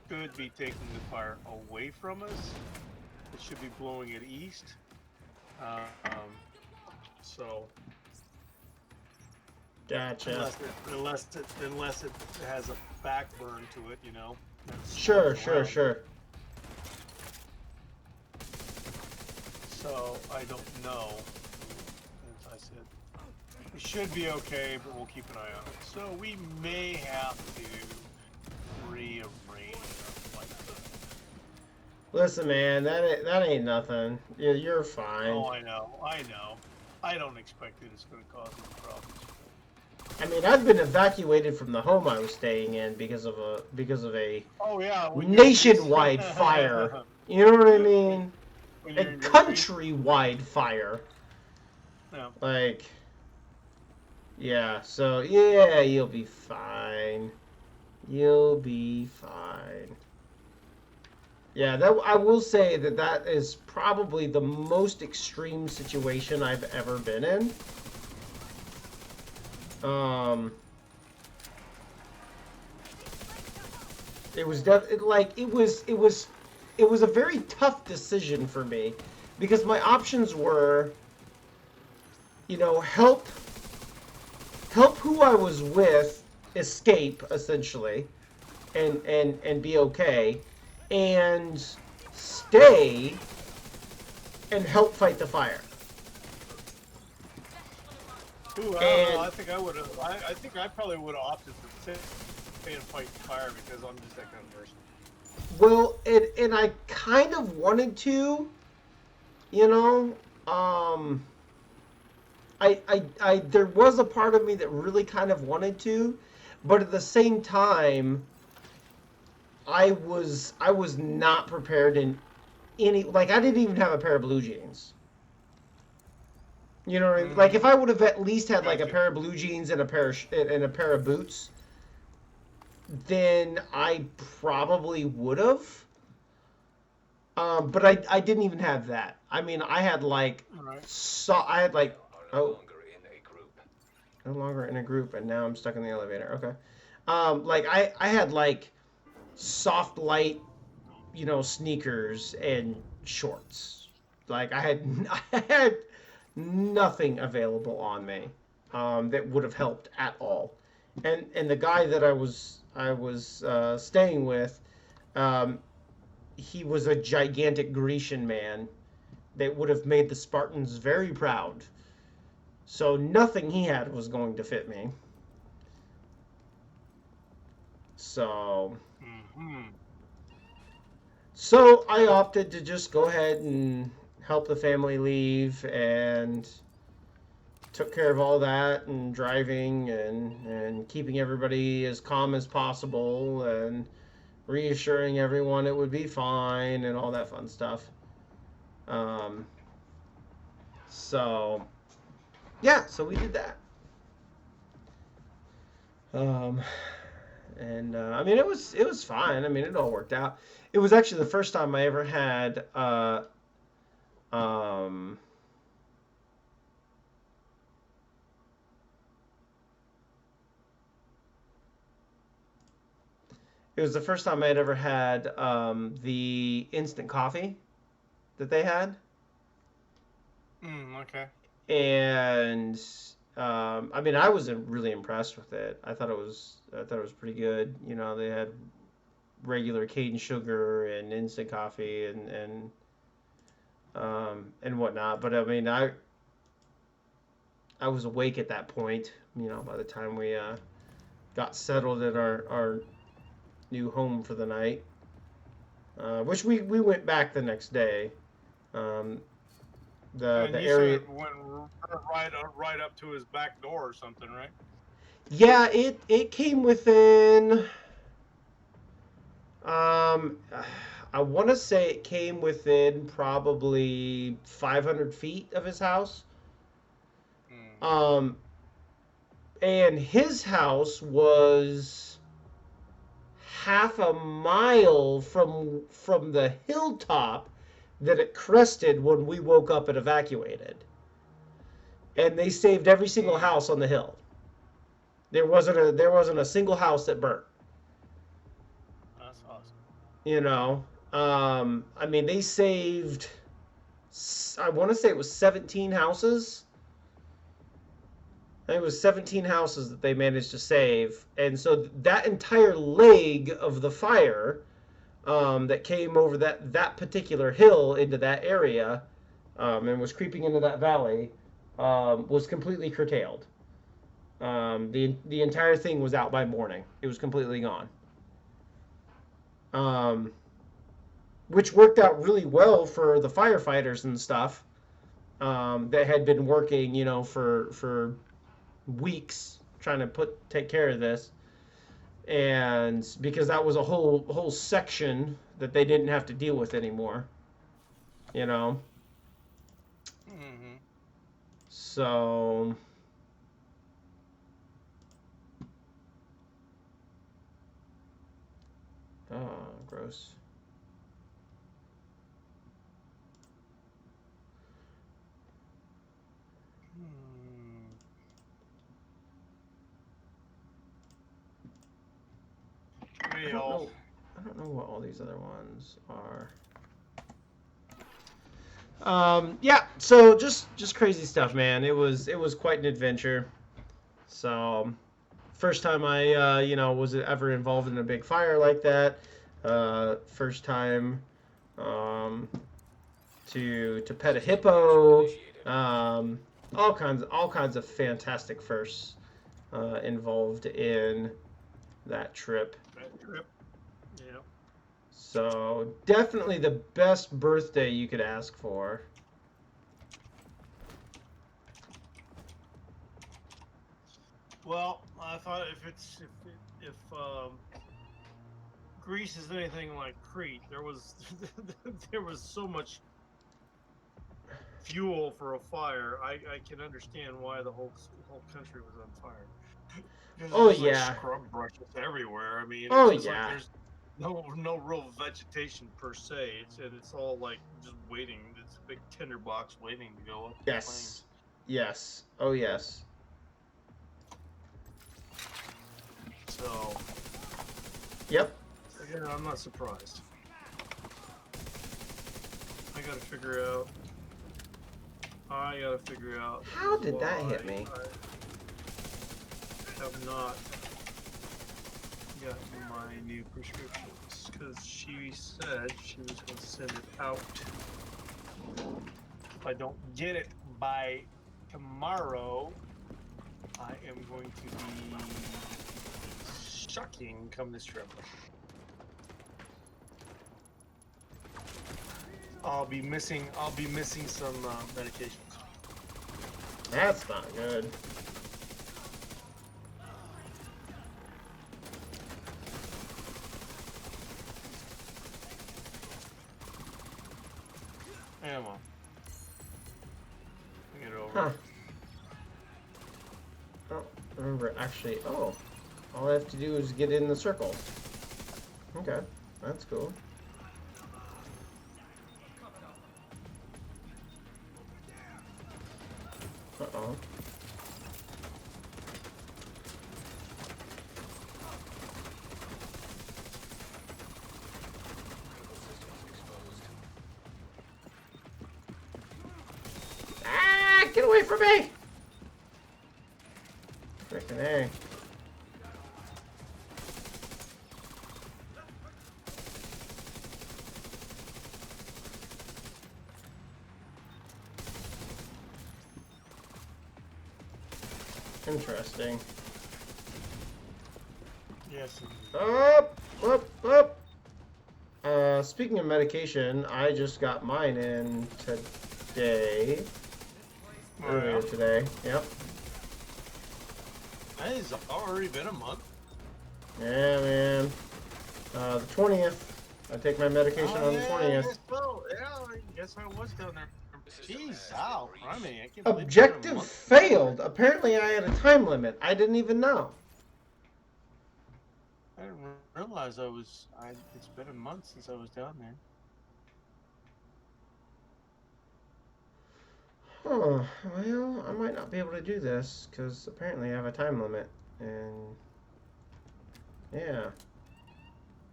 should be taking the fire away from us. It should be blowing it east. So Gotcha. unless it has a backburn to it, that's Sure. swirls around. Sure. So I don't know. As I said, we should be okay, but we'll keep an eye on it. So we may have to rearrange our flight. Listen, man, that ain't nothing. You're fine. Oh, I know. I don't expect that it's going to cause any problems. I mean, I've been evacuated from the home I was staying in because of a Oh yeah, nationwide fire. You know what I mean? When A you're in your countrywide fire. Yeah. Like, yeah. So yeah, you'll be fine. You'll be fine. Yeah, that I will say that is probably the most extreme situation I've ever been in. It was it was a very tough decision for me because my options were, help who I was with escape essentially and be okay, and stay and help fight the fire. Ooh, I don't know. I think I would have. I think I probably would have opted to stay and fight the fire because I'm just that kind of person. Well, and I kind of wanted to, I there was a part of me that really kind of wanted to, but at the same time, I was not prepared in any, like, I didn't even have a pair of blue jeans. You know what I mean? Like, if I would have at least had like a pair of blue jeans and a pair of boots, then I probably would have. But I didn't even have that. I mean, I had like I had like no longer in a group, and now I'm stuck in the elevator. Okay. Like I had like soft light, sneakers and shorts. Like I had nothing available on me that would have helped at all. And the guy that I was staying with, he was a gigantic Grecian man that would have made the Spartans very proud. So nothing he had was going to fit me. So so I opted to just go ahead and help the family leave, and took care of all that, and driving and keeping everybody as calm as possible and reassuring everyone it would be fine and all that fun stuff. So yeah, so we did that. And I mean, it was fine. I mean, it all worked out. It was actually the first time I ever had it was the first time I had ever had the instant coffee that they had. Okay. And I mean, I was really impressed with it. I thought it was pretty good. You know, they had regular cane sugar and instant coffee and whatnot. But I mean, I was awake at that point. You know, by the time we got settled at our new home for the night, which we went back the next day. Um, And the you area. said it went right up to his back door or something, right? Yeah, it came within. Um, I want to say it came within probably 500 feet of his house. Hmm. Um, and his house was half a mile from the hilltop that it crested when we woke up and evacuated. And they saved every single house on the hill. There wasn't a single house that burnt. That's awesome. You know, I mean, they saved. I want to say it was 17 houses. I think it was 17 houses that they managed to save, and so that entire leg of the fire that came over that particular hill into that area and was creeping into that valley was completely curtailed. The entire thing was out by morning. It was completely gone. Um, which worked out really well for the firefighters and stuff that had been working, you know, for weeks trying to take care of this, and because that was a whole section that they didn't have to deal with anymore, you know. Hmm. So oh, gross. I don't Real. know. I don't know what all these other ones are. Yeah, so just crazy stuff, man. It was quite an adventure. So first time I you know was ever involved in a big fire like that. First time um, to pet a hippo. Initiated. All kinds of fantastic firsts involved in that trip. That trip. Yeah. So definitely the best birthday you could ask for. Well, I thought if Greece is anything like Crete, there was there was so much fuel for a fire. I can understand why the whole country was on fire. There's Oh just like yeah. scrub brushes everywhere. I mean, Oh it's just like yeah. there's no real vegetation per se. It's all like just waiting. It's a big tinderbox waiting to go up in Yes. Yes. Oh yes. flames. So Yep. yeah, I'm not surprised. I gotta figure out. How did that why hit me? I have not gotten my new prescriptions because she said she was going to send it out. If I don't get it by tomorrow, I am going to be shocking come this trip. I'll be missing some medications. That's not good. Yeah, well, get it over. Huh. I don't remember actually. Oh, all I have to do is get in the circle. Okay, that's cool. Uh-oh. Ah, get away from me! Fucking A. Interesting. Yes. Up, up, up. Speaking of medication, I just got mine in today. Earlier today. Yep. It's already been a month. Yeah, man. The 20th. I take my medication on the 20th. Yeah, I guess I was down there. Jeez, ow. I mean, I can't believe it's been a Objective month. failed. Apparently, I had a time limit. I didn't even know. I didn't realize it's been a month since I was down there. Oh, well, I might not be able to do this because apparently I have a time limit. And yeah,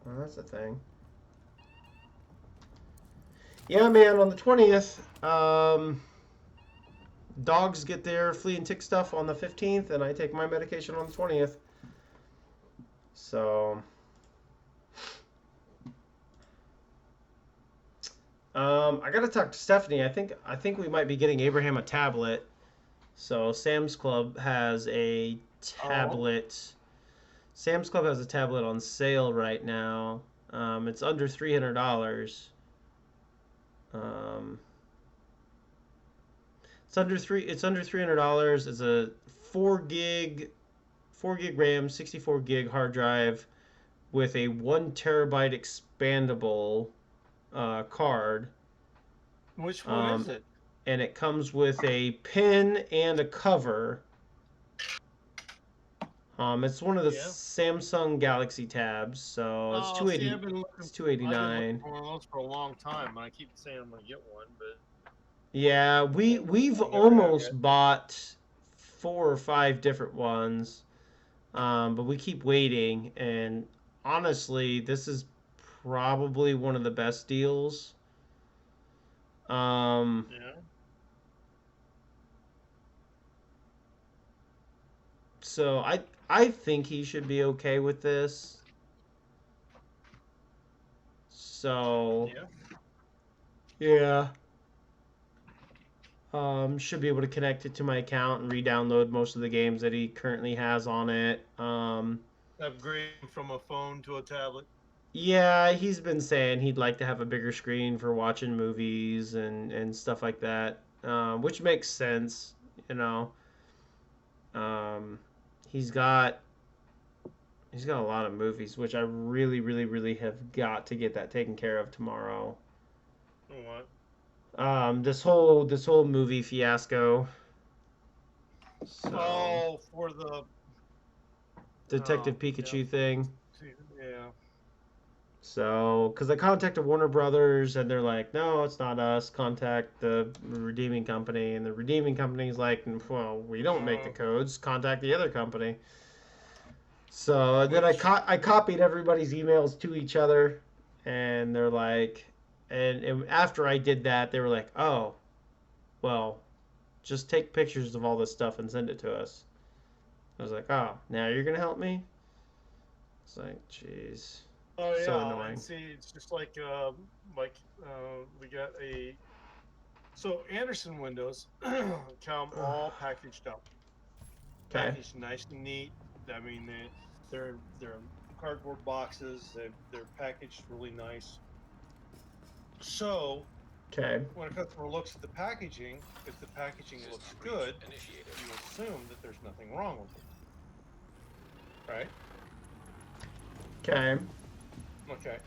well, that's the thing. Yeah, man, on the 20th, dogs get their flea and tick stuff on the 15th, and I take my medication on the 20th. So, I gotta talk to Stephanie. I think we might be getting Abraham a tablet. So Sam's Club has a tablet. Sam's Club has a tablet on sale right now. It's under $300. It's under $300. It's a 4 gig RAM, 64 gig hard drive with a 1 terabyte expandable card. Which one is it? And it comes with a pin and a cover. It's one of the Samsung Galaxy tabs, so it's $280. It's $289. I've been looking for one of those for a long time, and I keep saying I'm gonna get one, but yeah, we've almost bought 4 or 5 different ones, but we keep waiting. And honestly, this is probably one of the best deals. yeah. So I think he should be okay with this. So yeah. Should be able to connect it to my account and re-download most of the games that he currently has on it. Upgrade from a phone to a tablet. Yeah, he's been saying he'd like to have a bigger screen for watching movies and stuff like that, which makes sense, you know. He's got a lot of movies, which I really, really, really have got to get that taken care of tomorrow. What? This whole movie fiasco. So, For the Detective Pikachu thing. Yeah. So, because I contacted Warner Brothers and they're like, no, it's not us. Contact the redeeming company. And the redeeming company's like, well, we don't make the codes. Contact the other company. So then I copied everybody's emails to each other. And they're like, and after I did that, they were like, oh, well, just take pictures of all this stuff and send it to us. I was like, oh, now you're going to help me? It's like, jeez. Oh yeah, So annoying. and see, it's just like we got so Anderson windows come all packaged up, Okay. packaged nice and neat. I mean, they're cardboard boxes. They're packaged really nice. So Okay. when a customer looks at the packaging, if the packaging looks good, you assume that there's nothing wrong with it, right? Okay. Okay,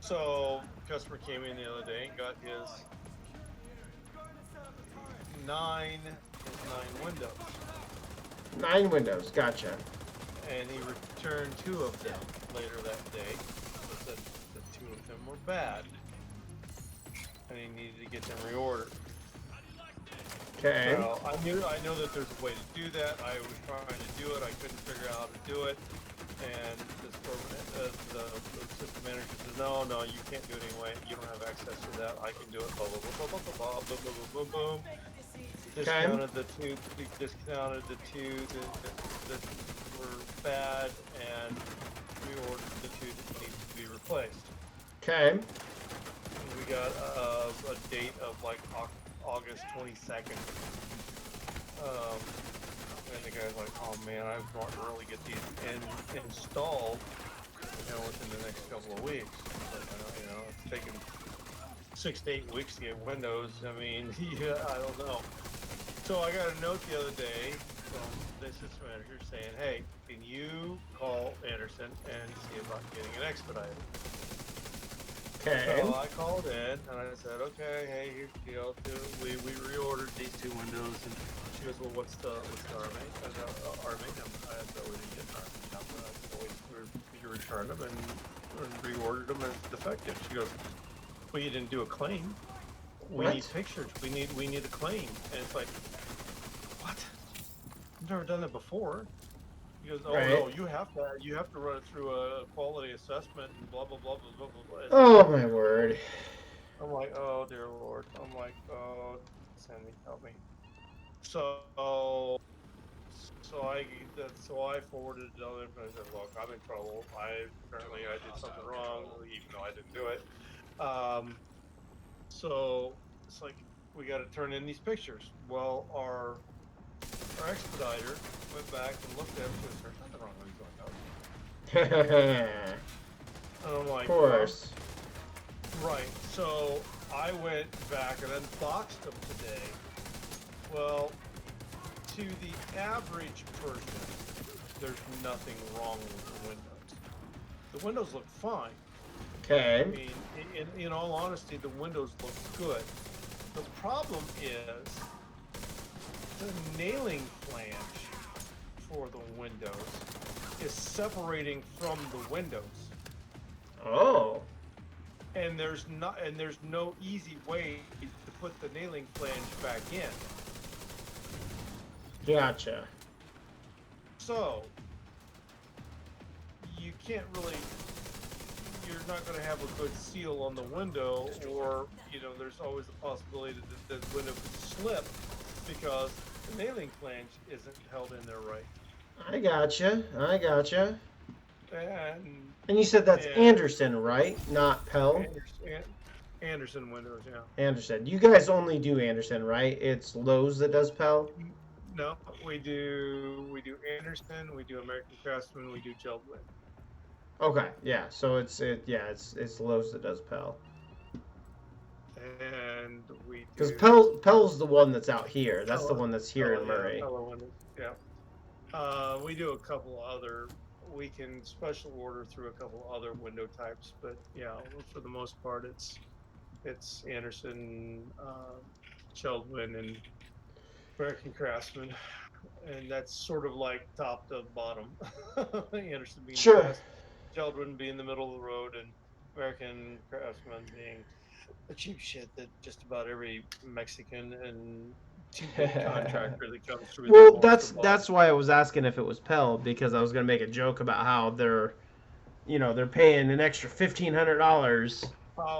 so customer came in the other day and got his nine windows, 9 windows. Gotcha. and he returned 2 of them later that day. Said that 2 of them were bad, and he needed to get them reordered. Okay. So I know that there's a way to do that. I was trying to do it. I couldn't figure out how to do it. And the system manager says, no, you can't do it anyway. You don't have access to that. I can do it. Blah, blah, blah, blah, blah, blah, blah, boom, boom, boom, boom. discounted the two. We discounted the two that were bad, and we ordered the two that needed to be replaced. Okay. And we got a date of like August 22nd. And the guy's like, "Oh man, I want to really get these installed, within the next couple of weeks." But, it's taken 6 to 8 weeks to get Windows. I mean, yeah, I don't know. So I got a note the other day from the system manager saying, "Hey, can you call Anderson and see about getting an expediter?" Okay. So I called in and I said, "Okay, hey, here's the deal. We reordered these two windows." And she goes, "Well, what's the RMA?" I said, "RMA number." I said, "We didn't get an RMA number." I said, "We returned them and reordered them as defective." She goes, "Well, you didn't do a claim. We What? need pictures. We need a claim." And it's like, what? I've never done that before. He goes, "Oh Right. no, you have to run it through a quality assessment and blah blah blah blah blah blah." Oh my word. I'm like, "Oh dear Lord." I'm like, "Oh, send me, help me." So I forwarded it on him and I said, "Look, I'm in trouble. Apparently I did something wrong, even though I didn't do it." So it's like, we got to turn in these pictures. Well, our expediter went back and looked at it and said, "There's nothing wrong with these windows." And I'm like, Of course. Right. So I went back and unboxed them today. Well, to the average person, there's nothing wrong with the windows. The windows look fine. I Okay. mean, in all honesty, the windows look good. The problem is the nailing flange for the windows is separating from the windows. Oh. And there's no easy way to put the nailing flange back in. Gotcha. So you can't really, you're not going to have a good seal on the window, or there's always the possibility that the window could slip because the nailing flange isn't held in there right. I gotcha. And you said that's Yeah. Anderson, right? Not Pell? Anderson windows, yeah. Anderson. You guys only do Anderson, right? It's Lowe's that does Pell? No, we do Anderson, we do American Craftsman, we do Geldwin. Okay, yeah. So it's Lowe's that does Pell. And we Because do Pell's the one that's out here. That's the Pella- one that's here in Pella, Murray. Yeah, Pella windows, yeah. We do a couple other. We can special order through a couple other window types, but yeah, for the most part, it's Anderson, Geldwin, and American Craftsman, and that's sort of like top to bottom. Anderson being Sure. the best, Geldwin being the middle of the road, and American Craftsman being the cheap shit that just about every Mexican and cheap contractor that comes through. Well, there wants to buy. that's why I was asking if it was Pell, because I was gonna make a joke about how they're paying an extra $1,500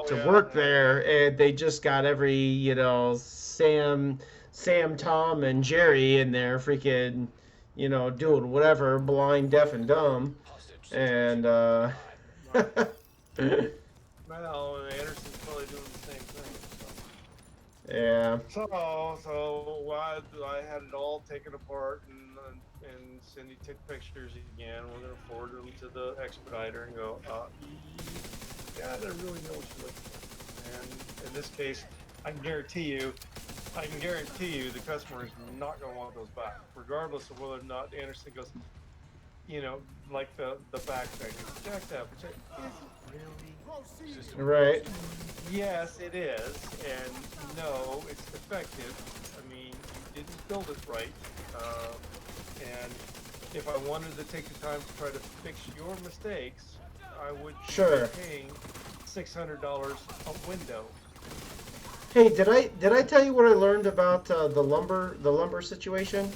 to work there, and they just got every Sam, Tom, and Jerry in there freaking doing whatever, blind, deaf, and dumb, Hostage and Well, Anderson's probably doing the same thing. yeah. So I had it all taken apart, and Cindy took pictures again. We're gonna forward them to the expediter and go, you gotta really know what you're looking for. And in this case, I can guarantee you the customer is not gonna want those back, regardless of whether or not Anderson goes, like the back thing. It's jacked up. Is it really? system Right. Yes, it is, and no, it's defective. I mean, you didn't build it right, and if I wanted to take the time to try to fix your mistakes, I would Sure. be paying $600 a window. Hey, did I tell you what I learned about the lumber situation?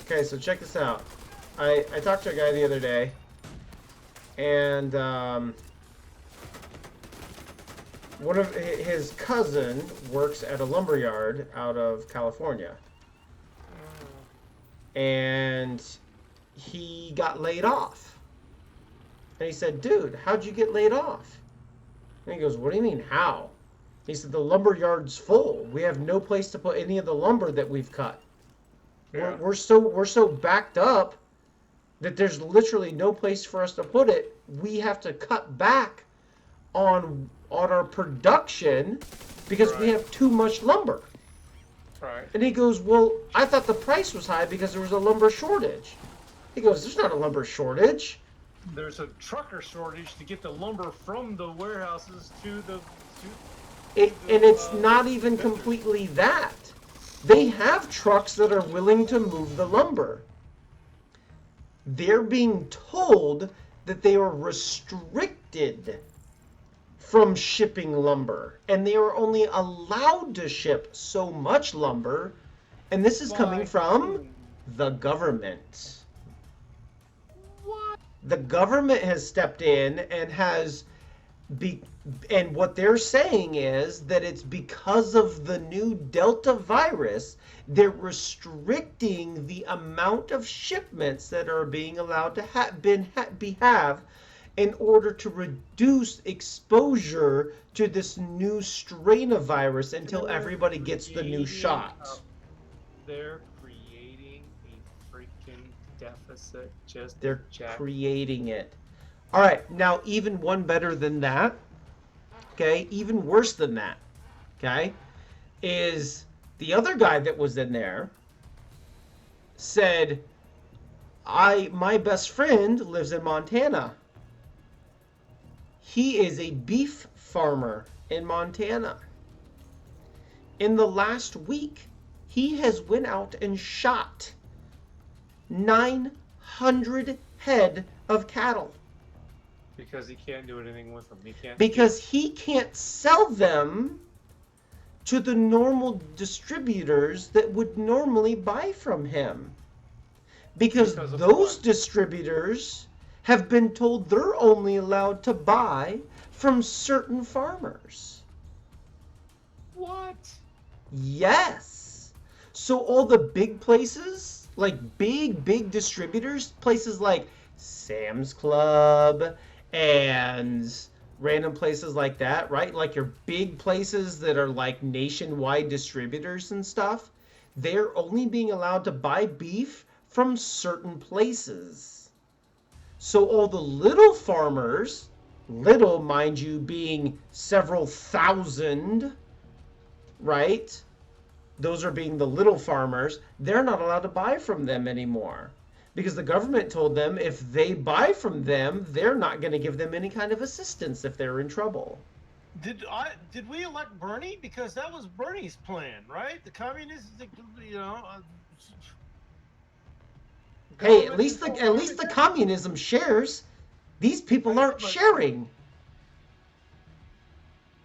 Okay, so check this out. I talked to a guy the other day, and one of his cousin works at a lumber yard out of California, and he got laid off. And he said, "Dude, how'd you get laid off?" And he goes, "What do you mean, how?" He said, "The lumber yard's full. We have no place to put any of the lumber that we've cut. Yeah. We're so backed up that there's literally no place for us to put it. We have to cut back on our production because we Right. have too much lumber." Right. And he goes, "Well, I thought the price was high because there was a lumber shortage." He goes, "There's not a lumber shortage." There's a trucker shortage to get the lumber from the warehouses to the. And it's not even completely that. They have trucks that are willing to move the lumber. They're being told that they are restricted from shipping lumber, and they are only allowed to ship so much lumber, and this is coming from the government. What? The government has stepped in and and what they're saying is that it's because of the new Delta virus, they're restricting the amount of shipments that are being allowed to have in order to reduce exposure to this new strain of virus until everybody gets the new shot. They're creating a freaking deficit just. They're jack. creating it. All right, now even one better than that, okay, even worse than that, okay, is the other guy that was in there said, my best friend lives in Montana. He is a beef farmer in Montana. In the last week, he has went out and shot 900 head of cattle. Because he can't do anything with them. He can't. Because he can't sell them to the normal distributors that would normally buy from him. Because Because of those what? distributors have been told they're only allowed to buy from certain farmers. What? Yes. So all the big places, like big distributors, places like Sam's Club and random places like that, right? Like your big places that are like nationwide distributors and stuff, they're only being allowed to buy beef from certain places. So all the little farmers, little, mind you, being several thousand, right? Those are being the little farmers. They're not allowed to buy from them anymore because the government told them if they buy from them, they're not going to give them any kind of assistance if they're in trouble. Did we elect Bernie? Because that was Bernie's plan, right? The communists, you know. Hey, at least the communism shares. These people aren't sharing.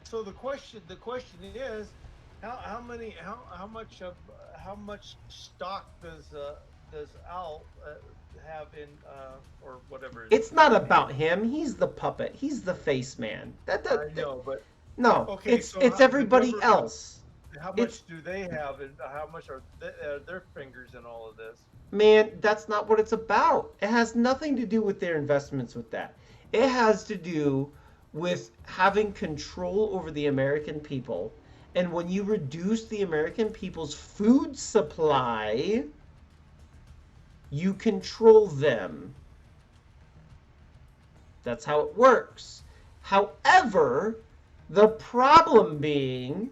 So the question is, how much stock does Al have in or whatever? It's not about him. He's the puppet. He's the face man. I know, but no, okay, it's so it's how- everybody the else. how much do they have, and how much are their fingers in all of this? Man, that's not what it's about. It has nothing to do with their investments with that. It has to do with having control over the American people. And when you reduce the American people's food supply, you control them. That's how it works. However, the problem being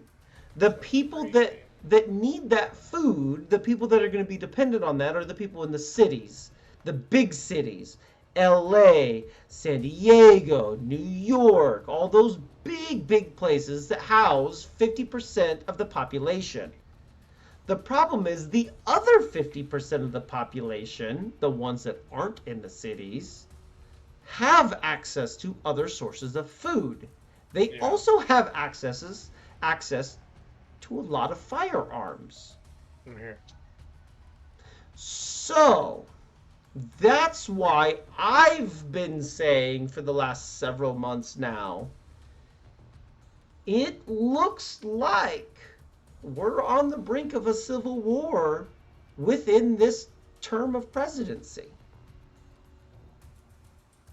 the people that need that food, the people that are going to be dependent on that are the people in the cities, the big cities, LA, San Diego, New York, all those big places that house 50% of the population. The problem is the other 50% of the population, the ones that aren't in the cities, have access to other sources of food. They also have access to a lot of firearms. Here. So that's why I've been saying for the last several months now, it looks like we're on the brink of a civil war within this term of presidency.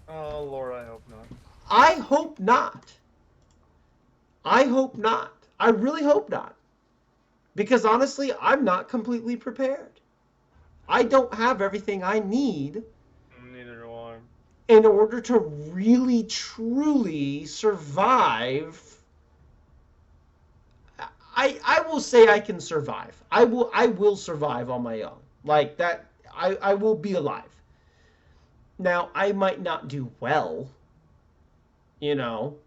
Oh Lord, I hope not. I hope not. I hope not. I really hope not. Because honestly, I'm not completely prepared. I don't have everything I need Neither do I. in order to really, truly survive. I will say I can survive. I will survive on my own. Like that, I will be alive. Now, I might not do well, you know,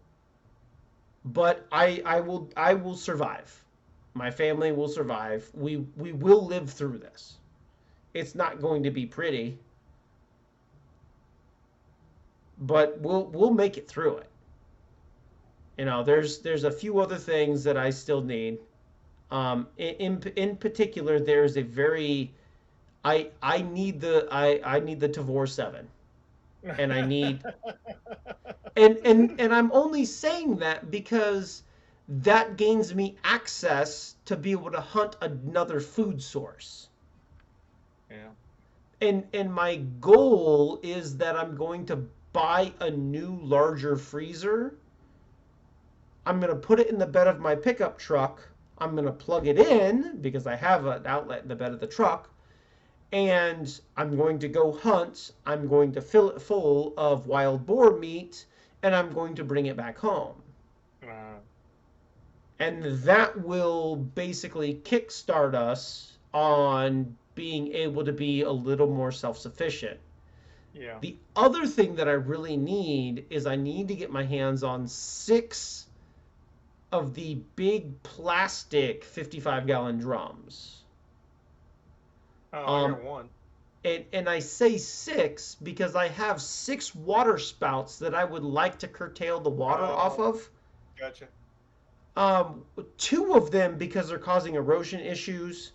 but I will survive. My family will survive. We will live through this. It's not going to be pretty, but we'll make it through it. You know, there's a few other things that I still need. In particular, there's a very I need the Tavor 7, and I need and I'm only saying that because that gains me access to be able to hunt another food source. Yeah. And my goal is that I'm going to buy a new larger freezer. I'm going to put it in the bed of my pickup truck. I'm going to plug it in because I have an outlet in the bed of the truck. And I'm going to go hunt. I'm going to fill it full of wild boar meat, and I'm going to bring it back home. And that will basically kickstart us on being able to be a little more self-sufficient. Yeah. The other thing that I really need is I need to get my hands on 6 of the big plastic 55-gallon drums. Oh, I got one. And I say 6 because I have 6 water spouts that I would like to curtail the water off of. Gotcha. 2 of them because they're causing erosion issues.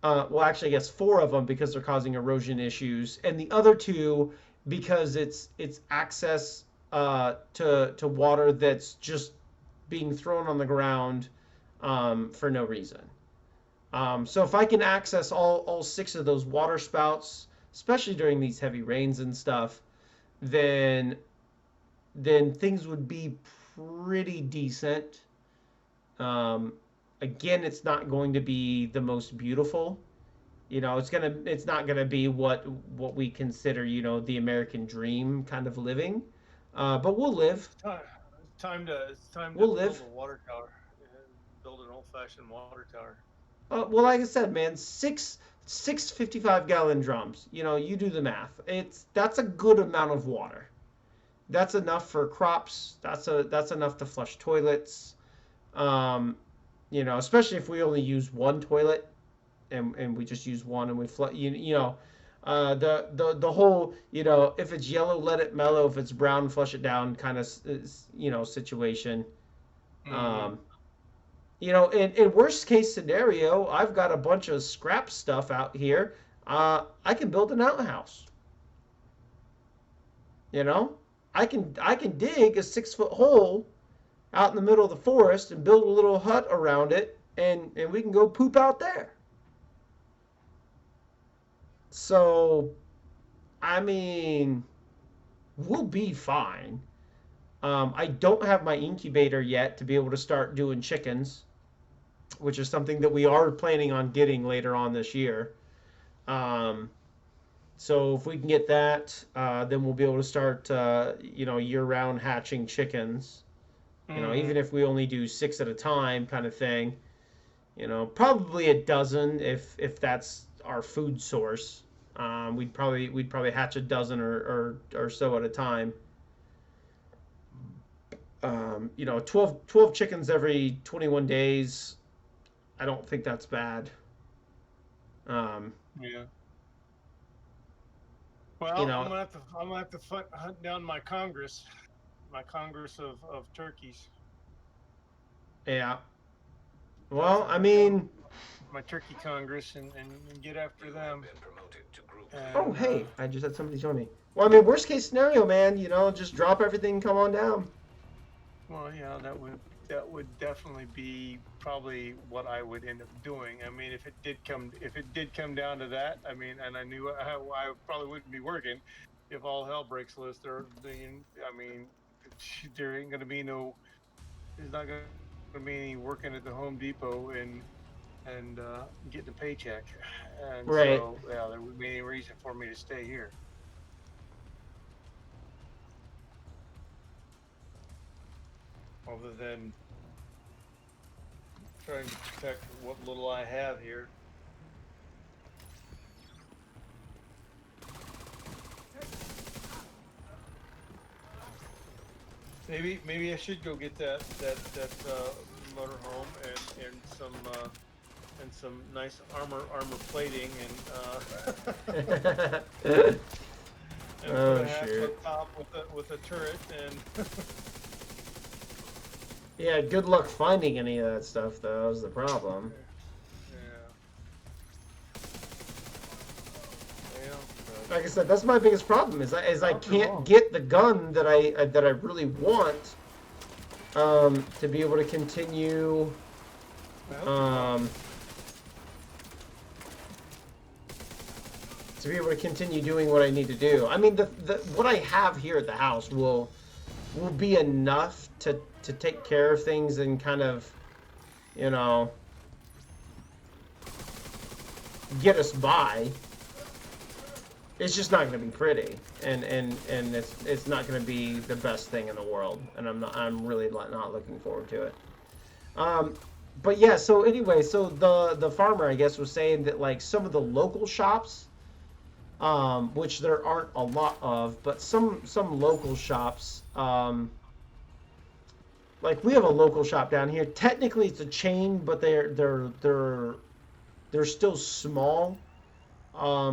Well, actually, I guess 4 of them because they're causing erosion issues, and the other 2 because it's access to water that's just being thrown on the ground for no reason. So if I can access all 6 of those water spouts, especially during these heavy rains and stuff, then things would be pretty decent. Again, it's not going to be the most beautiful. You know, it's not gonna be what we consider, you know, the American dream kind of living. But we'll live. It's time to We'll build live. a water tower. Build an old-fashioned water tower. Well, like I said, man, 6 55-gallon drums. You know, you do the math. That's a good amount of water. That's enough for crops. That's enough to flush toilets. You know, especially if we only use one toilet, and we just use one and we flush. You know, the whole, you know, if it's yellow, let it mellow. If it's brown, flush it down kind of, you know, situation. Mm-hmm. You know, in worst case scenario, I've got a bunch of scrap stuff out here. I can build an outhouse. You know, I can dig a 6-foot hole out in the middle of the forest and build a little hut around it, and we can go poop out there. So, I mean, we'll be fine. I don't have my incubator yet to be able to start doing chickens, which is something that we are planning on getting later on this year. So if we can get that, then we'll be able to start, you know, year-round hatching chickens. You know, even if we only do 6 at a time, kind of thing. You know, probably a dozen if that's our food source. We'd probably hatch a dozen or so at a time. You know, 12 chickens every 21 days. I don't think that's bad. Yeah. Well, You know- I'm gonna have to hunt down my Congress of turkeys. Yeah. Well, I mean, My turkey Congress and get after them. Been promoted to group. And, oh hey, I just had somebody join me. Well, I mean, worst case scenario, man, you know, just drop everything and come on down. Well, yeah, that would would definitely be probably what I would end up doing. I mean, if it did come down to that, I mean, and I knew I probably wouldn't be working if all hell breaks loose. I mean, there ain't gonna be no, there's not gonna be any working at the Home Depot and getting a paycheck, and Right. so yeah, there wouldn't be any reason for me to stay here. Other than trying to protect what little I have here. Maybe I should go get that motorhome and some nice armor plating and and Oh, put a hatch shoot. up top with a turret and Yeah, good luck finding any of that stuff, though, is the problem. Like I said, that's my biggest problem is I can't get the gun that I really want to be able to continue doing what I need to do. I mean, the what I have here at the house will be enough to take care of things and kind of, you know, get us by. It's just not going to be pretty, and it's not going to be the best thing in the world, and I'm really not looking forward to it. But yeah, so anyway, so the farmer, I guess, was saying that like some of the local shops, which there aren't a lot of, but some local shops, like we have a local shop down here. Technically, it's a chain, but they're still small.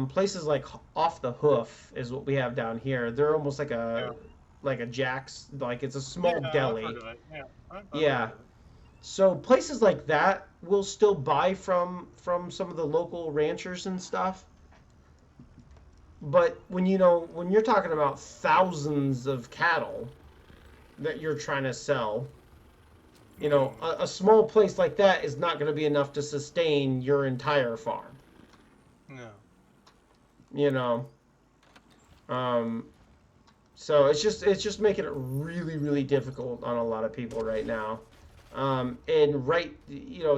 Places like Off the Hoof is what we have down here. They're almost like a Jack's, like it's a small deli. I've heard of it. Yeah. I've Yeah. heard of it. So places like that will still buy from some of the local ranchers and stuff. But when you're talking about thousands of cattle that you're trying to sell, a small place like that is not going to be enough to sustain your entire farm. No. So it's just making it really, really difficult on a lot of people right now. And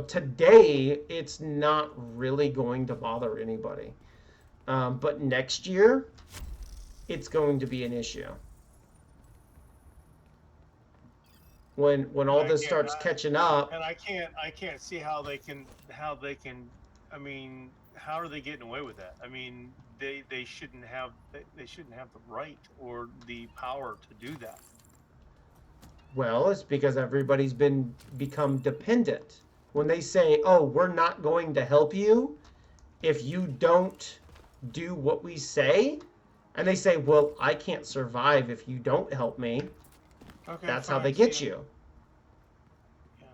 today it's not really going to bother anybody. But next year, it's going to be an issue. When all this starts catching up. And I can't see how they can. I mean, how are they getting away with that? I mean, they shouldn't have the right or the power to do that. Well, it's because everybody's become dependent. When they say, "Oh, we're not going to help you if you don't do what we say," and they say, "Well, I can't survive if you don't help me." Okay, That's fine, how they get yeah. you. Yeah.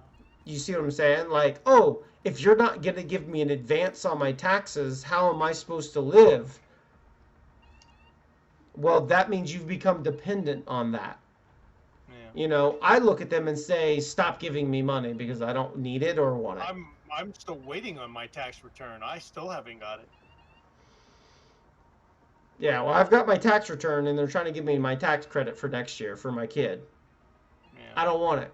You see what I'm saying? Like, "Oh, if you're not going to give me an advance on my taxes, how am I supposed to live?" Well, that means you've become dependent on that. Yeah. I look at them and say, "Stop giving me money because I don't need it or want it." I'm still waiting on my tax return. I still haven't got it. Yeah, well, I've got my tax return and they're trying to give me my tax credit for next year for my kid. Yeah. I don't want it.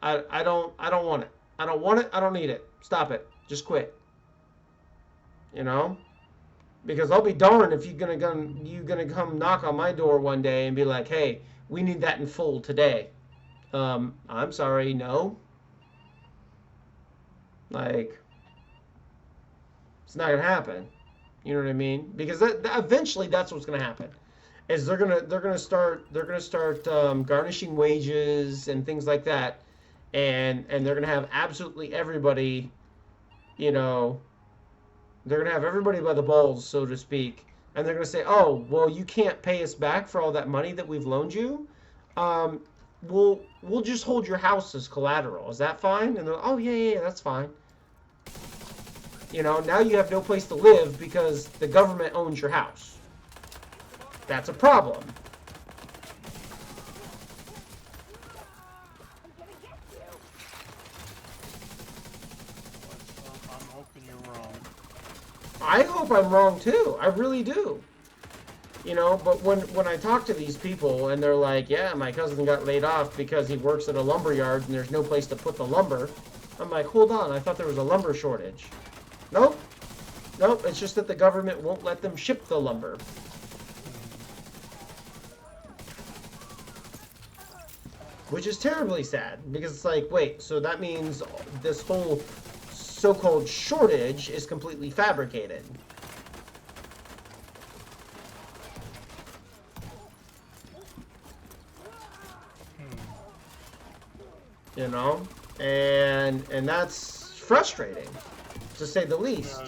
I don't want it. I don't want it. I don't need it. Stop it. Just quit. Because I'll be darned if you're gonna come knock on my door one day and be like, "Hey, we need that in full today." I'm sorry, no. Like, it's not gonna happen. You know what I mean? Because eventually that's what's gonna happen. Is they're gonna start garnishing wages and things like that, and they're gonna have absolutely everybody, they're going to have everybody by the balls, so to speak. And they're going to say, "Oh, well, you can't pay us back for all that money that we've loaned you. We'll just hold your house as collateral. Is that fine?" And they're like, "Oh, yeah, that's fine." Now you have no place to live because the government owns your house. That's a problem. hope I'm wrong too. I really do. You know, but when I talk to these people and they're like, yeah, my cousin got laid off because he works at a lumber yard and there's no place to put the lumber. I'm like, hold on, I thought there was a lumber shortage. Nope. Nope, it's just that the government won't let them ship the lumber. Which is terribly sad, because it's like, wait, so that means this whole so-called shortage is completely fabricated. You know? And that's frustrating, to say the least.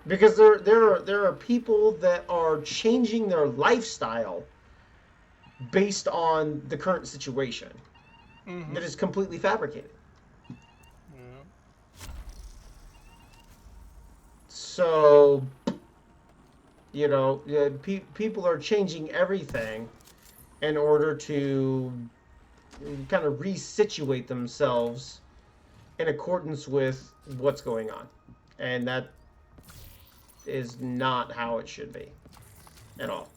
Because there are people that are changing their lifestyle based on the current situation that is completely fabricated. So, you know, people are changing everything in order to kind of resituate themselves in accordance with what's going on. And that is not how it should be at all.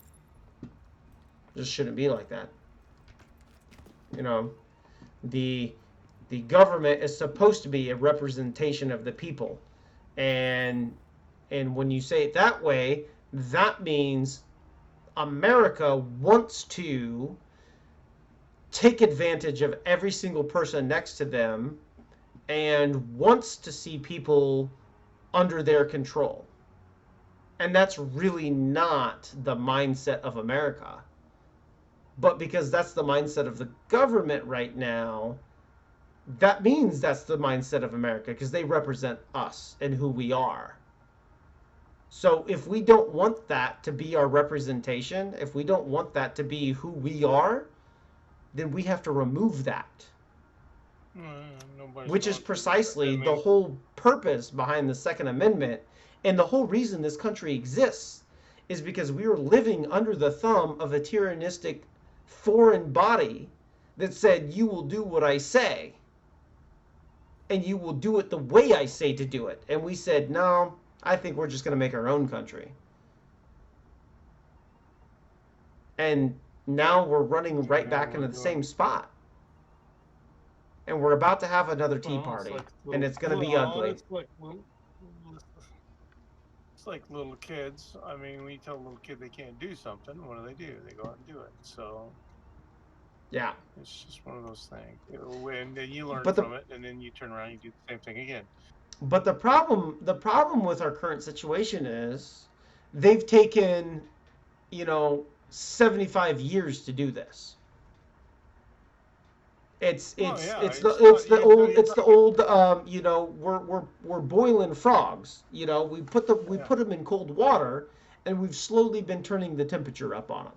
Just shouldn't be like that. You know, the government is supposed to be a representation of the people. And when you say it that way, that means America wants to take advantage of every single person next to them and wants to see people under their control. And that's really not the mindset of America. But because that's the mindset of the government right now, that means that's the mindset of America, because they represent us and who we are. So if we don't want that to be our representation, if we don't want that to be who we are, then we have to remove that. Which is precisely the whole purpose behind the Second Amendment. And the whole reason this country exists is because we were living under the thumb of a tyrannistic foreign body that said, you will do what I say. And you will do it the way I say to do it. And we said, no, I think we're just going to make our own country. And now we're running right back into the same spot. And we're about to have another tea party. And it's going to be ugly. It's like little kids. I mean, when you tell a little kid they can't do something, what do? They go out and do it. So, yeah, it's just one of those things. And then you learn from it, and then you turn around and you do the same thing again. But the problem with our current situation is they've taken, 75 years to do this. It's the old we're boiling frogs. We put them in cold water, and we've slowly been turning the temperature up on them.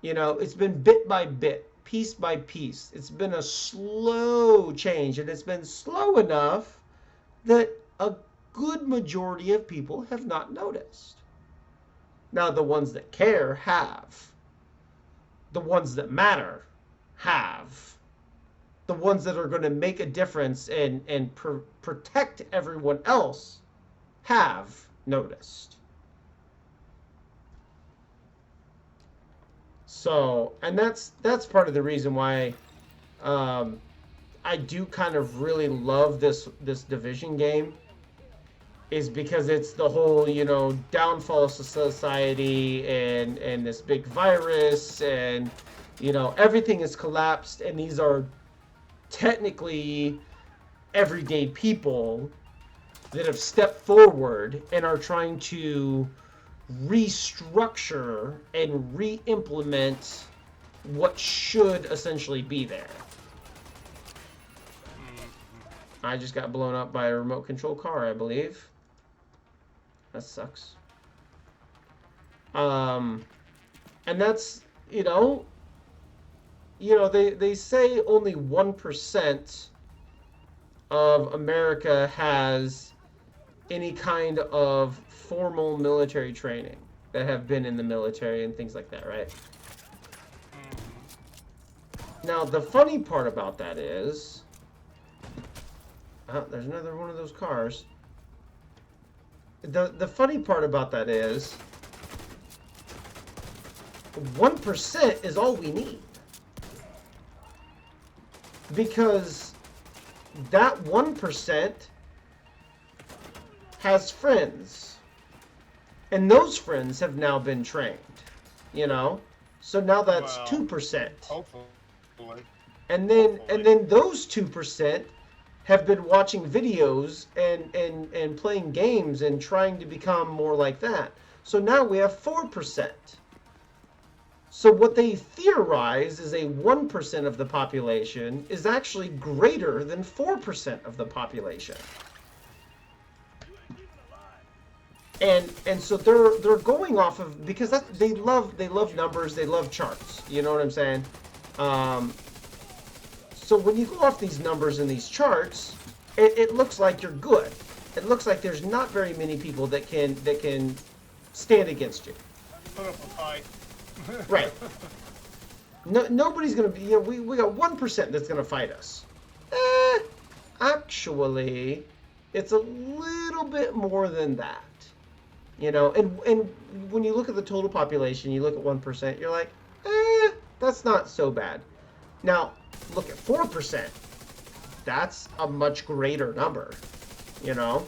Yep. It's been bit by bit, piece by piece. It's been a slow change, and it's been slow enough that a good majority of people have not noticed. Now, the ones that care have. The ones that matter have. The ones that are going to make a difference and protect everyone else have noticed. So, and that's part of the reason why I do kind of really love this Division game, is because it's the whole, downfall of society and this big virus and, everything is collapsed, and these are technically everyday people that have stepped forward and are trying to restructure and re-implement what should essentially be there. I just got blown up by a remote control car, I believe. That sucks. And that's, they say only 1% of America has any kind of formal military training, that have been in the military and things like that, right? Now, the funny part about that is, Oh, there's another one of those cars. The funny part about that is 1% is all we need. Because that 1% has friends. And those friends have now been trained. You know? So now that's Well, 2%. Hopefully. And then those 2% have been watching videos and playing games and trying to become more like that. So now we have 4%. So what they theorize is a 1% of the population is actually greater than 4% of the population. And so they're going off of, because they love numbers, they love charts. You know what I'm saying? So when you go off these numbers and these charts, it looks like you're good. It looks like there's not very many people that can stand against you. Put up a fight. Right. No, nobody's gonna be. You know, we got 1% that's gonna fight us. Actually, it's a little bit more than that. You know, and when you look at the total population, you look at 1%, you're like, that's not so bad. Now, look at 4%. That's a much greater number. You know.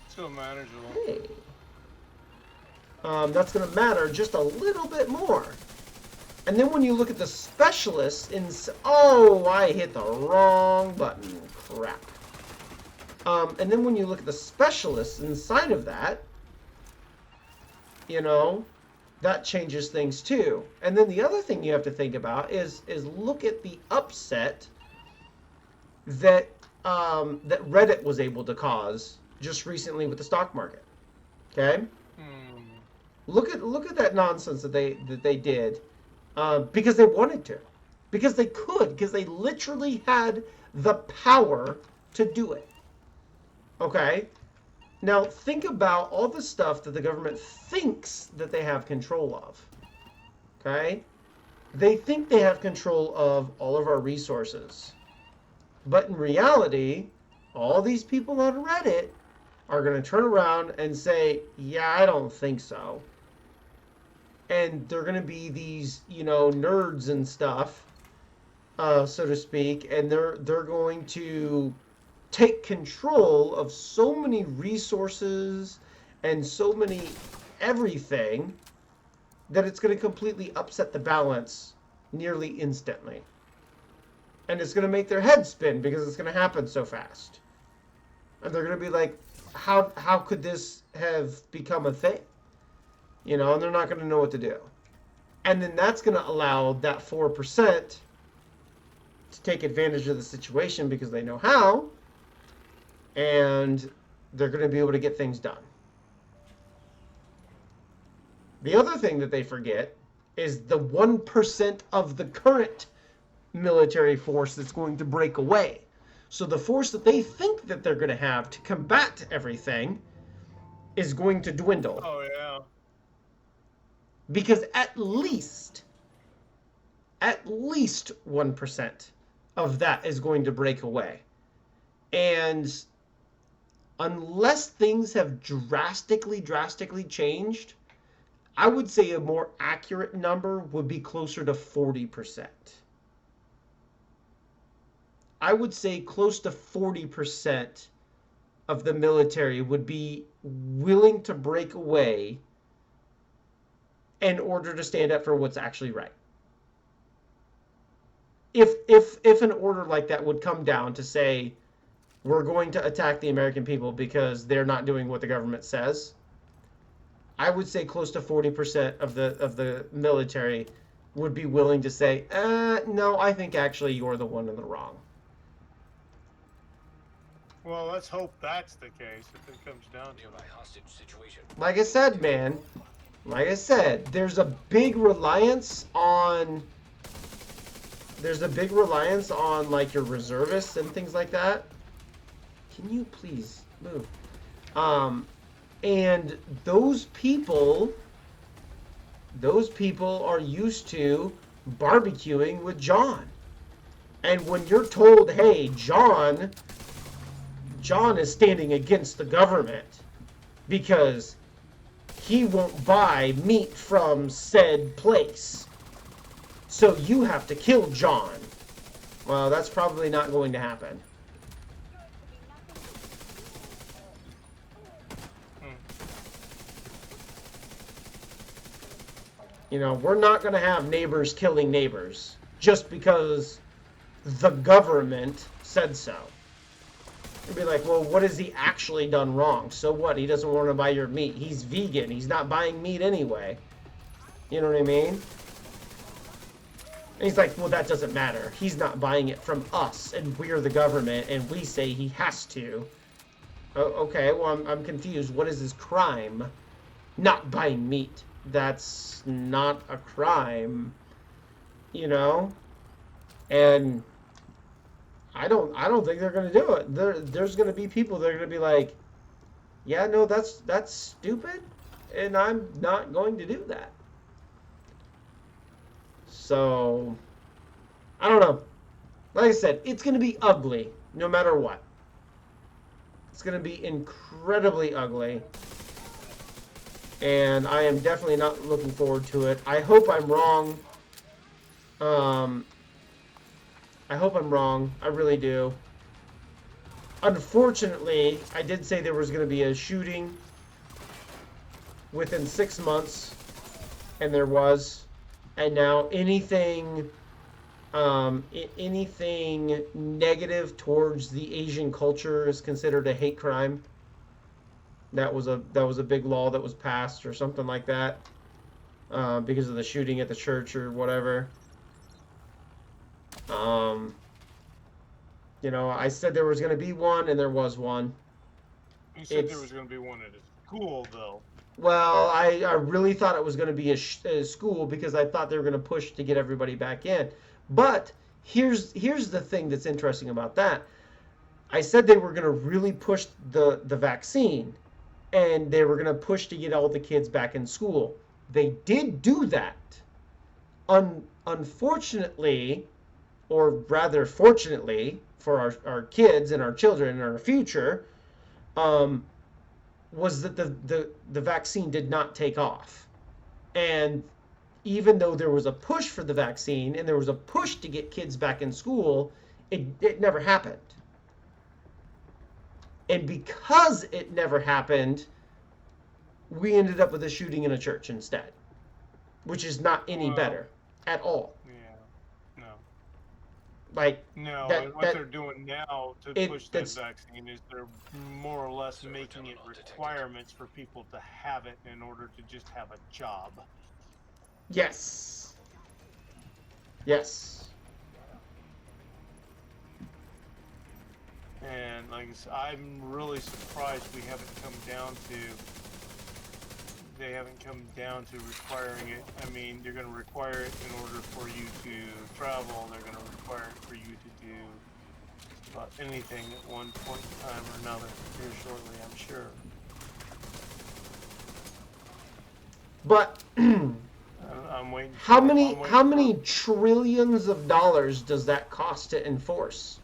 Still manageable. Hey. That's going to matter just a little bit more. And then when you look at the specialists in... Oh, I hit the wrong button. Crap. And then when you look at the specialists inside of that, you know, that changes things too. And then the other thing you have to think about is look at the upset that that Reddit was able to cause just recently with the stock market. Okay? Look at that nonsense that they did because they wanted to, because they could, because they literally had the power to do it. Okay? Now think about all the stuff that the government thinks that they have control of. Okay? They think they have control of all of our resources. But in reality, all these people on Reddit are going to turn around and say, yeah, I don't think so. And they're going to be these, you know, nerds and stuff, so to speak, and they're going to take control of so many resources and so many everything that it's going to completely upset the balance nearly instantly. And it's going to make their heads spin because it's going to happen so fast. And they're going to be like, how could this have become a thing? You know, and they're not going to know what to do. And then that's going to allow that 4% to take advantage of the situation because they know how. And they're going to be able to get things done. The other thing that they forget is the 1% of the current military force that's going to break away. So the force that they think that they're going to have to combat everything is going to dwindle. Oh, yeah. Because at least 1% of that is going to break away. And unless things have drastically changed, I would say a more accurate number would be closer to 40%. I would say close to 40% of the military would be willing to break away in order to stand up for what's actually right. If an order like that would come down to say, we're going to attack the American people because they're not doing what the government says, I would say close to 40% of the military would be willing to say, no, I think actually you're the one in the wrong. Well, let's hope that's the case if it comes down to Nearby hostage situation. Like I said, man, there's a big reliance on like your reservists and things like that. Can you please move? And those people are used to barbecuing with John. And when you're told, hey, John is standing against the government because he won't buy meat from said place, so you have to kill John. Well, that's probably not going to happen. You know, we're not going to have neighbors killing neighbors just because the government said so. You'd be like, well, what has he actually done wrong? So what? He doesn't want to buy your meat. He's vegan. He's not buying meat anyway. You know what I mean? And he's like, well, that doesn't matter. He's not buying it from us, and we're the government, and we say he has to. Oh, okay, well, I'm confused. What is his crime? Not buying meat. That's not a crime, you know? And I don't think they're going to do it. There's going to be people that are going to be like, yeah, no, that's stupid, and I'm not going to do that. So, I don't know. Like I said, it's going to be ugly no matter what. It's going to be incredibly ugly. And I am definitely not looking forward to it. I hope I'm wrong. I hope I'm wrong. I really do. Unfortunately, I did say there was going to be a shooting within 6 months. And there was. And now anything negative towards the Asian culture is considered a hate crime. That was a big law that was passed or something like that because of the shooting at the church or whatever. You know, I said there was going to be one, and there was one. You said there was going to be one at a school, though. Well, I really thought it was going to be a school because I thought they were going to push to get everybody back in. But here's the thing that's interesting about that. I said they were going to really push the vaccine, and they were going to push to get all the kids back in school. They did do that. Unfortunately, or rather fortunately for our kids and our children and our future, was that the vaccine did not take off. And even though there was a push for the vaccine and there was a push to get kids back in school, it never happened. And because it never happened, we ended up with a shooting in a church instead, which is not any better at all. Yeah, no. Like, No, what they're doing now to push that vaccine is they're more or less making it requirements for people to have it in order to just have a job. Yes. Yes. And like I said, I'm really surprised they haven't come down to requiring it. I mean, they're going to require it in order for you to travel. They're going to require it for you to do about anything at one point in time or another here shortly, I'm sure. But I'm waiting. How many trillions of dollars does that cost to enforce?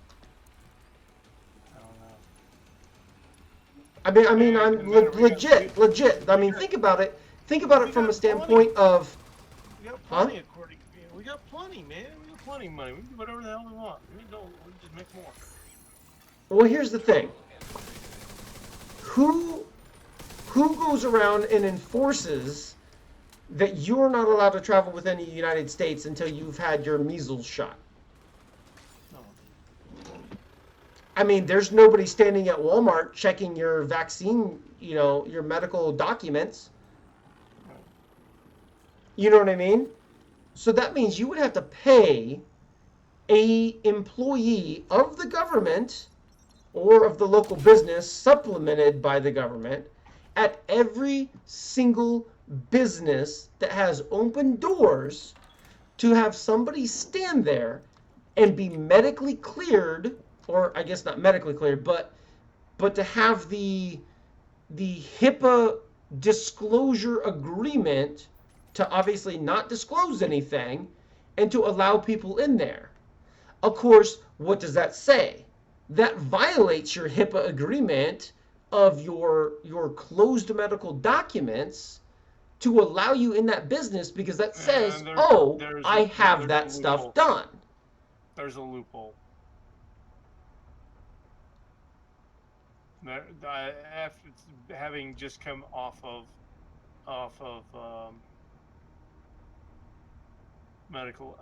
I mean, I'm legit. I mean, think about it. Think about it from a standpoint of. We got plenty, we got plenty, man. We got plenty of money. We can do whatever the hell we want. We just make more. Well, here's the thing. Who goes around and enforces that you're not allowed to travel within the United States until you've had your measles shot? I mean, there's nobody standing at Walmart checking your vaccine, your medical documents. You know what I mean? So that means you would have to pay a employee of the government or of the local business supplemented by the government at every single business that has open doors to have somebody stand there and be medically cleared, or I guess not medically cleared, but to have the HIPAA disclosure agreement to obviously not disclose anything and to allow people in there. Of course, what does that say? That violates your HIPAA agreement of your closed medical documents to allow you in that business, because that says, And oh, there's I have there's that a stuff loophole. done. There's a loophole. After having just come off of medical,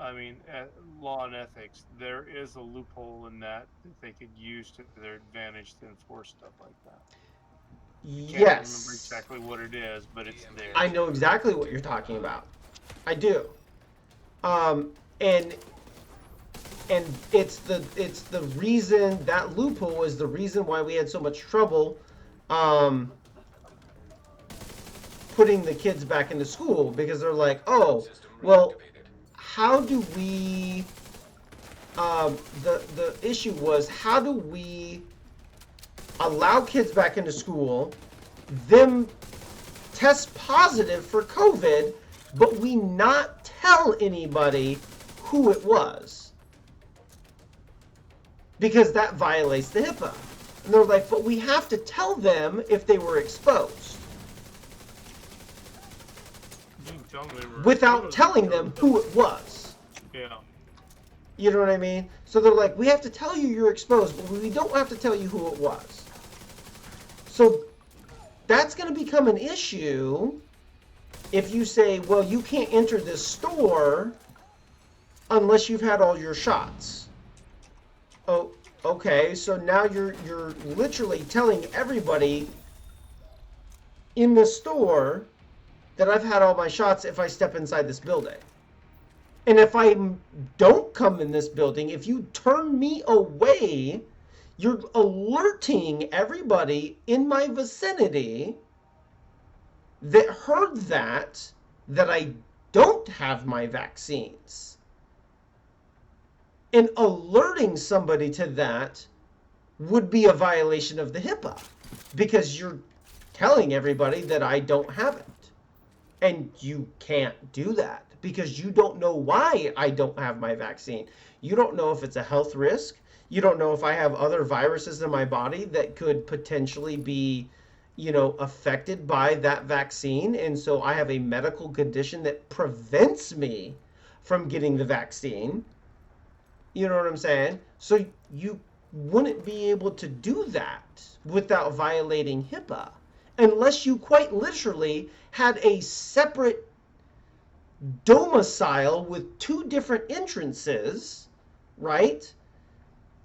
law and ethics, there is a loophole in that they could use to their advantage to enforce stuff like that. Can't remember Yes. exactly what it is, but it's there. I know exactly what you're talking about. I do. And it's the reason, that loophole is the reason why we had so much trouble putting the kids back into school, because they're like, oh, well, how do we the issue was, how do we allow kids back into school, them test positive for COVID, but we not tell anybody who it was? Because that violates the HIPAA. And they're like, but we have to tell them if they were exposed. You can tell them they were Without exposed, telling but them who it was. Yeah. You know what I mean? So they're like, we have to tell you you're exposed, but we don't have to tell you who it was. So that's going to become an issue if you say, well, you can't enter this store unless you've had all your shots. Oh, okay. So now you're literally telling everybody in the store that I've had all my shots if I step inside this building. And if I don't come in this building, if you turn me away, you're alerting everybody in my vicinity that heard that I don't have my vaccines. And alerting somebody to that would be a violation of the HIPAA, because you're telling everybody that I don't have it. And you can't do that because you don't know why I don't have my vaccine. You don't know if it's a health risk. You don't know if I have other viruses in my body that could potentially be, affected by that vaccine. And so I have a medical condition that prevents me from getting the vaccine. You know what I'm saying? So you wouldn't be able to do that without violating HIPAA, unless you quite literally had a separate domicile with two different entrances, right?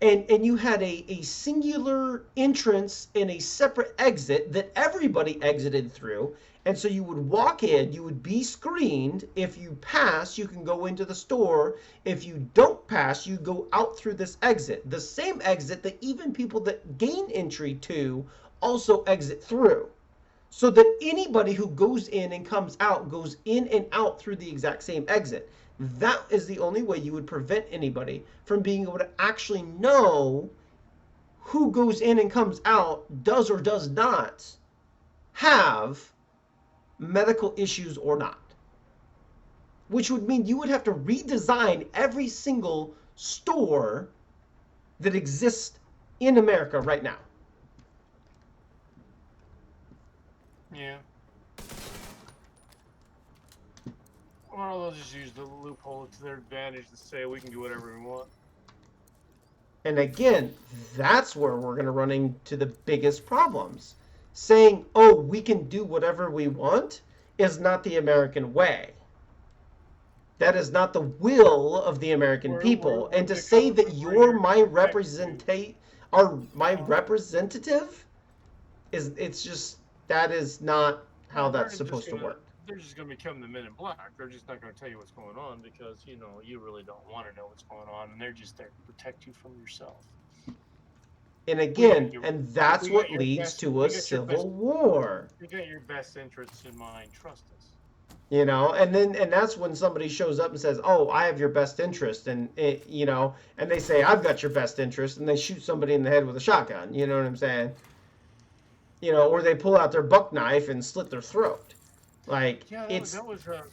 And you had a singular entrance and a separate exit that everybody exited through. And so you would walk in, you would be screened. If you pass, you can go into the store. If you don't pass, you go out through this exit. The same exit that even people that gain entry to also exit through. So that anybody who goes in and comes out goes in and out through the exact same exit. That is the only way you would prevent anybody from being able to actually know who goes in and comes out, does or does not have medical issues or not. Which would mean you would have to redesign every single store that exists in America right now. Yeah. Or they'll just use the loophole to their advantage to say we can do whatever we want. And again, that's where we're going to run into the biggest problems. Saying, oh, we can do whatever we want is not the American way. That is not the will of the American people. And to say that you're my representative, it's just, that is not how that's supposed to work. They're just going to become the Men in Black. They're just not going to tell you what's going on because, you really don't want to know what's going on. And they're just there to protect you from yourself. And again, and that's what leads to a civil war. You got your best interests in mind. Trust us. And that's when somebody shows up and says, oh, I have your best interest. And, and they say, I've got your best interest. And they shoot somebody in the head with a shotgun. You know what I'm saying? Or they pull out their buck knife and slit their throat. Like, yeah, it's that was what,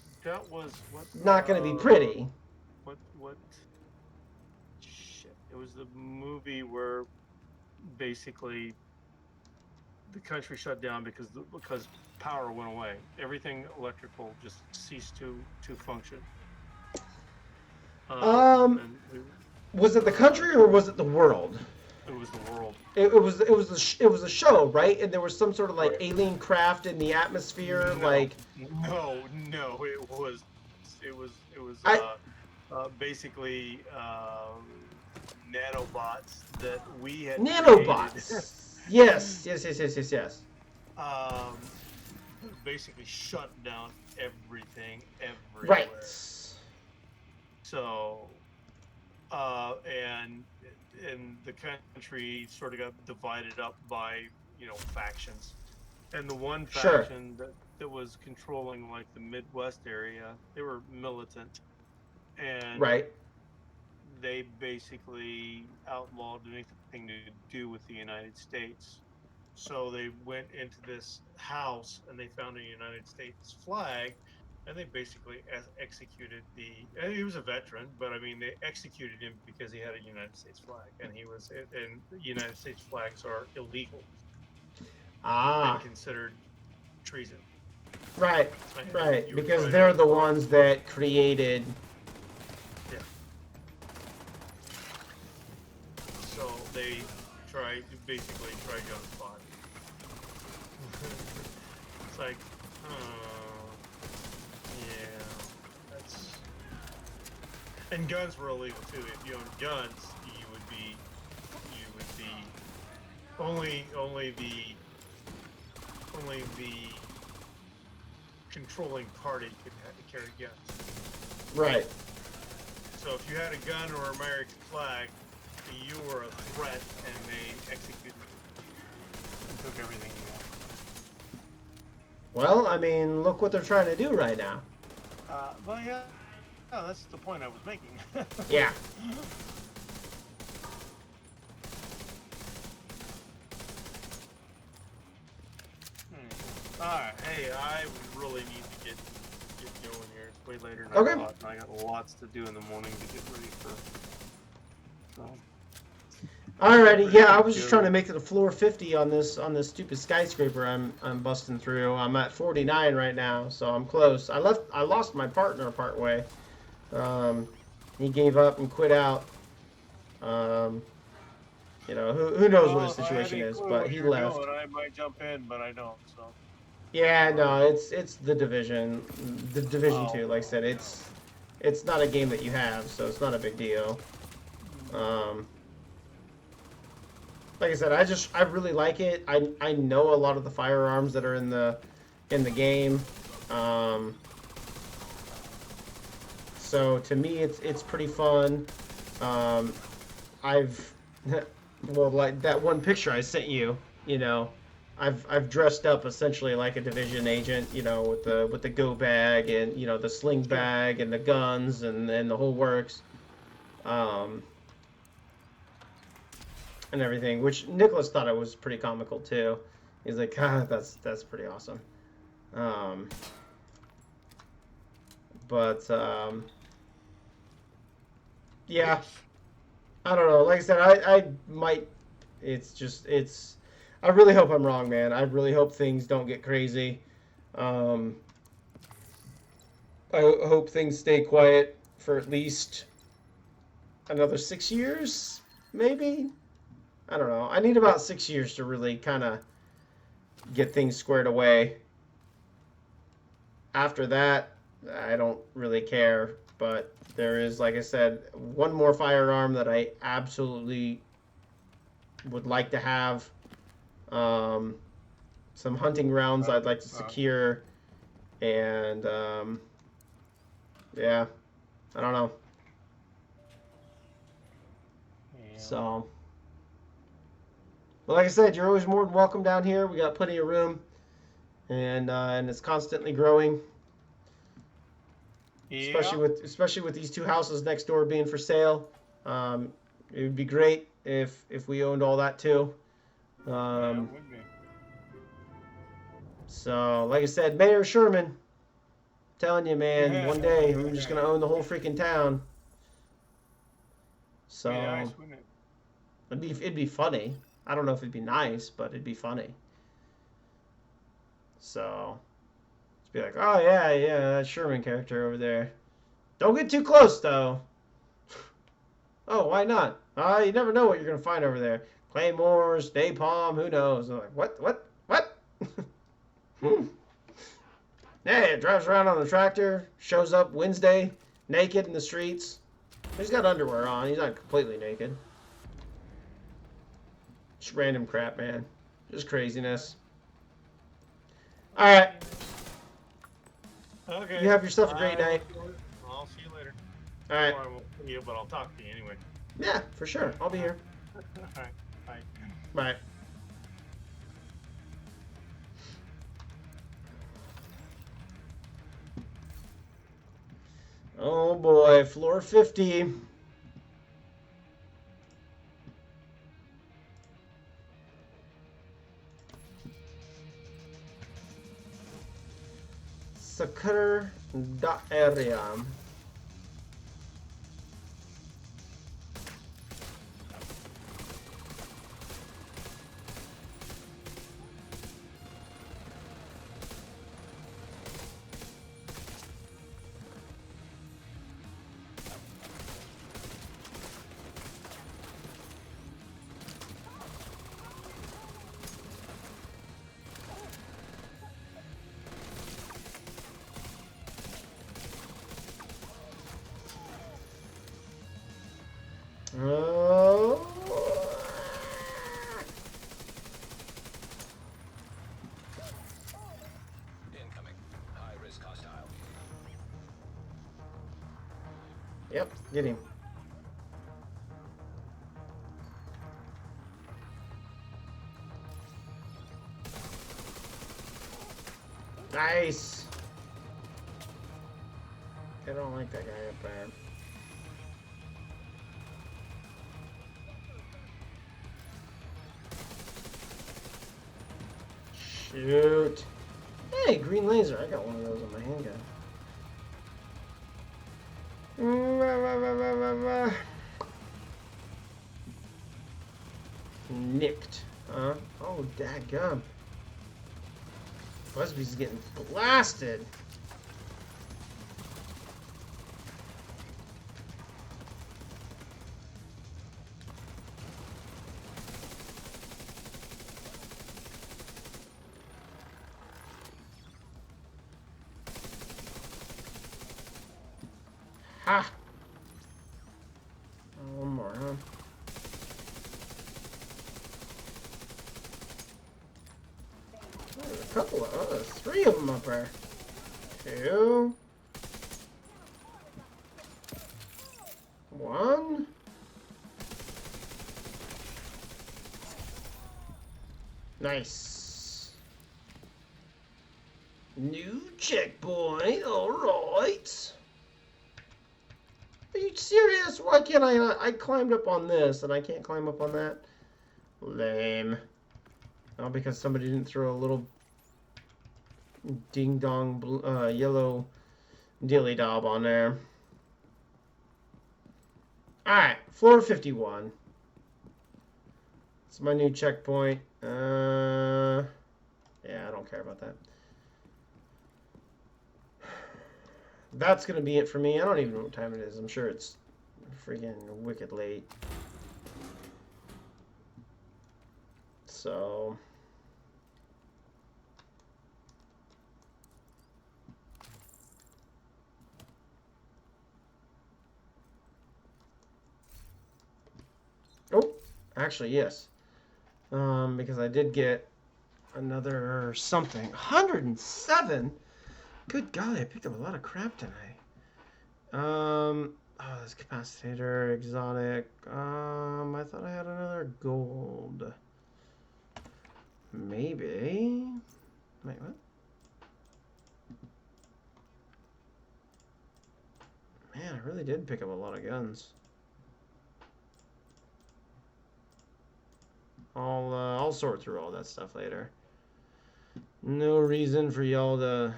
not going to be pretty. What was the movie where basically the country shut down because power went away. Everything electrical just ceased to function. And Was it the country or was it the world? it was the world. It was a show, right? And there was some sort of like alien craft in the atmosphere, like. No, it was basically nanobots that we had Nanobots. Yes. Basically shut down everything everywhere. Right. So, and the country sort of got divided up by factions, and the one faction that was controlling like the Midwest area, they were militant, and Right. they basically outlawed anything to do with the United States. So they went into this house and they found a United States flag, and they basically executed and he was a veteran, but I mean they executed him because he had a United States flag, and United States flags are illegal and considered treason. Right, because they're the ones that created. Yeah. So they basically try gun spot. It's like, yeah, that's. And guns were illegal too. If you owned guns, you would be only the controlling party could carry guns. Right. So if you had a gun or an American flag, you were a threat, and they executed you and took everything you had. Well, I mean, look what they're trying to do right now. Well, yeah, no, that's the point I was making. Yeah. Alright, hey, I really need to get going here. It's way later than I thought, and I got lots to do in the morning to get ready for. So. Alrighty, yeah, I was just trying to make it to floor 50 on this stupid skyscraper I'm busting through. I'm at 49 right now, so I'm close. I lost my partner partway. He gave up and quit out. Who knows what his situation is, but he left. I might jump in, but I don't. So. Yeah, no, it's the Division 2. Like I said, it's not a game that you have, so it's not a big deal. Like I said, I really like it. I know a lot of the firearms that are in the game. So to me, it's pretty fun. Like that one picture I sent you, I've dressed up essentially like a Division agent, with the go bag and the sling bag and the guns and the whole works, and everything. Which Nicholas thought it was pretty comical too. He's like, that's pretty awesome. Yeah, I don't know. Like I said, I might. I really hope I'm wrong, man. I really hope things don't get crazy. I hope things stay quiet for at least another 6 years, maybe? I don't know. I need about 6 years to really kind of get things squared away. After that, I don't really care. But there is, like I said, one more firearm that I absolutely would like to have. Some hunting rounds I'd like to secure, and yeah, I don't know. Yeah. So, but like I said, you're always more than welcome down here. We got plenty of room, and it's constantly growing. Yeah. Especially with these two houses next door being for sale. It would be great if we owned all that too. Yeah, it would be. So, like I said, Mayor Sherman, telling you, man, one day I'm just gonna own the whole freaking town. So, Be nice, wouldn't it? It'd be funny. I don't know if it'd be nice, but it'd be funny. So, just be like, oh yeah, that Sherman character over there. Don't get too close though. Oh, why not? You never know what you're gonna find over there. Claymores, napalm, who knows? I'm like, what? Hey, it drives around on a tractor, shows up Wednesday, naked in the streets. He's got underwear on. He's not completely naked. Just random crap, man. Just craziness. All right. Okay. You have yourself a great night. I'll see you later. All right. Or I won't see you, but I'll talk to you anyway. Yeah, for sure. I'll be here. All right. Bye. Bye. Oh boy, floor 50. Sakar area. Oh. Incoming. High risk hostile. Yep, get him. Nice. I don't like that guy up there. Shoot. Hey, green laser. I got one of those on my handgun. Nicked. Huh? Oh, dadgum. Busby's getting blasted. Ha! Oh, one more, huh? There's a couple of others. 3 of them up there. 2. 1. Nice. New checkpoint. All right. Are you serious? Why can't I not? I climbed up on this and I can't climb up on that? Lame. Oh, because somebody didn't throw a little ding-dong yellow dilly-dob on there. Alright, floor 51. It's my new checkpoint. Yeah, I don't care about that. That's going to be it for me. I don't even know what time it is. I'm sure it's freaking wicked late. So... Oh, actually, yes. Because I did get another something. 107? Good golly, I picked up a lot of crap tonight. Oh, this capacitor, exotic. I thought I had another gold. Maybe. Wait, what? Man, I really did pick up a lot of guns. I'll sort through all that stuff later. No reason for y'all to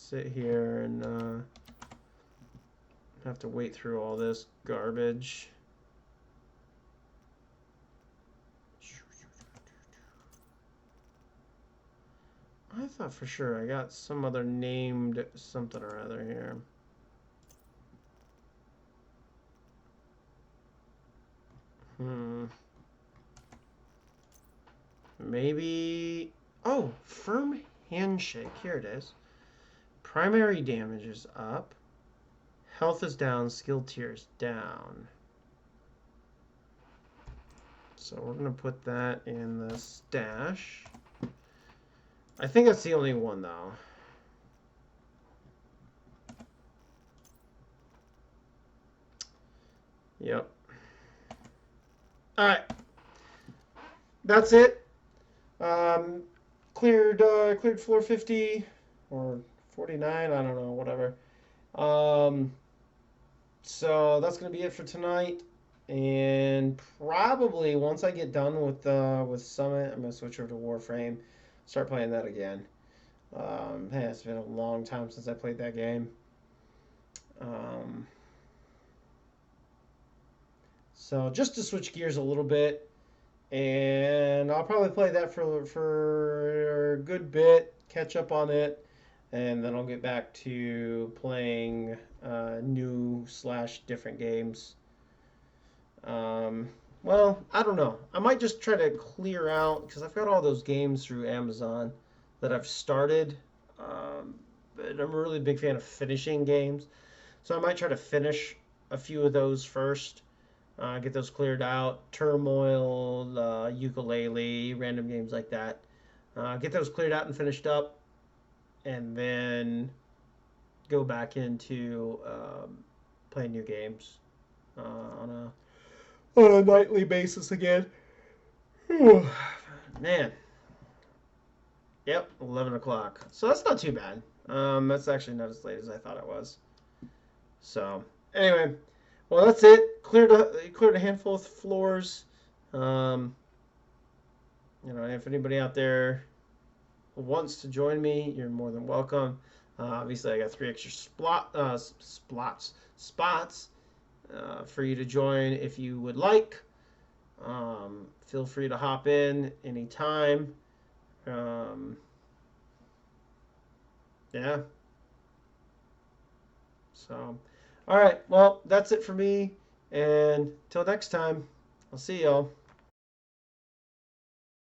sit here and have to wait through all this garbage. I thought for sure I got some other named something or other here. Maybe... Oh, firm handshake. Here it is. Primary damage is up. Health is down. Skill tier is down. So we're going to put that in the stash. I think that's the only one, though. Yep. All right. That's it. Cleared floor 50 or 49. I don't know. Whatever. So that's gonna be it for tonight. And probably once I get done with Summit, I'm gonna switch over to Warframe, start playing that again. It's been a long time since I played that game. So just to switch gears a little bit, and I'll probably play that for a good bit, catch up on it, and then I'll get back to playing new/different games. Well, I don't know. I might just try to clear out, because I've got all those games through Amazon that I've started. But I'm a really big fan of finishing games. So I might try to finish a few of those first. Get those cleared out. Turmoil, Ukulele, random games like that. Get those cleared out and finished up. And then go back into playing new games on a nightly basis again. Whew. Man. Yep, 11 o'clock. So that's not too bad. That's actually not as late as I thought it was. So, anyway. Well, that's it. Cleared a handful of floors. If anybody out there wants to join me, you're more than welcome. Obviously, I got 3 extra spots for you to join if you would like. Feel free to hop in anytime. Yeah. So, all right. Well, that's it for me. And till next time, I'll see y'all.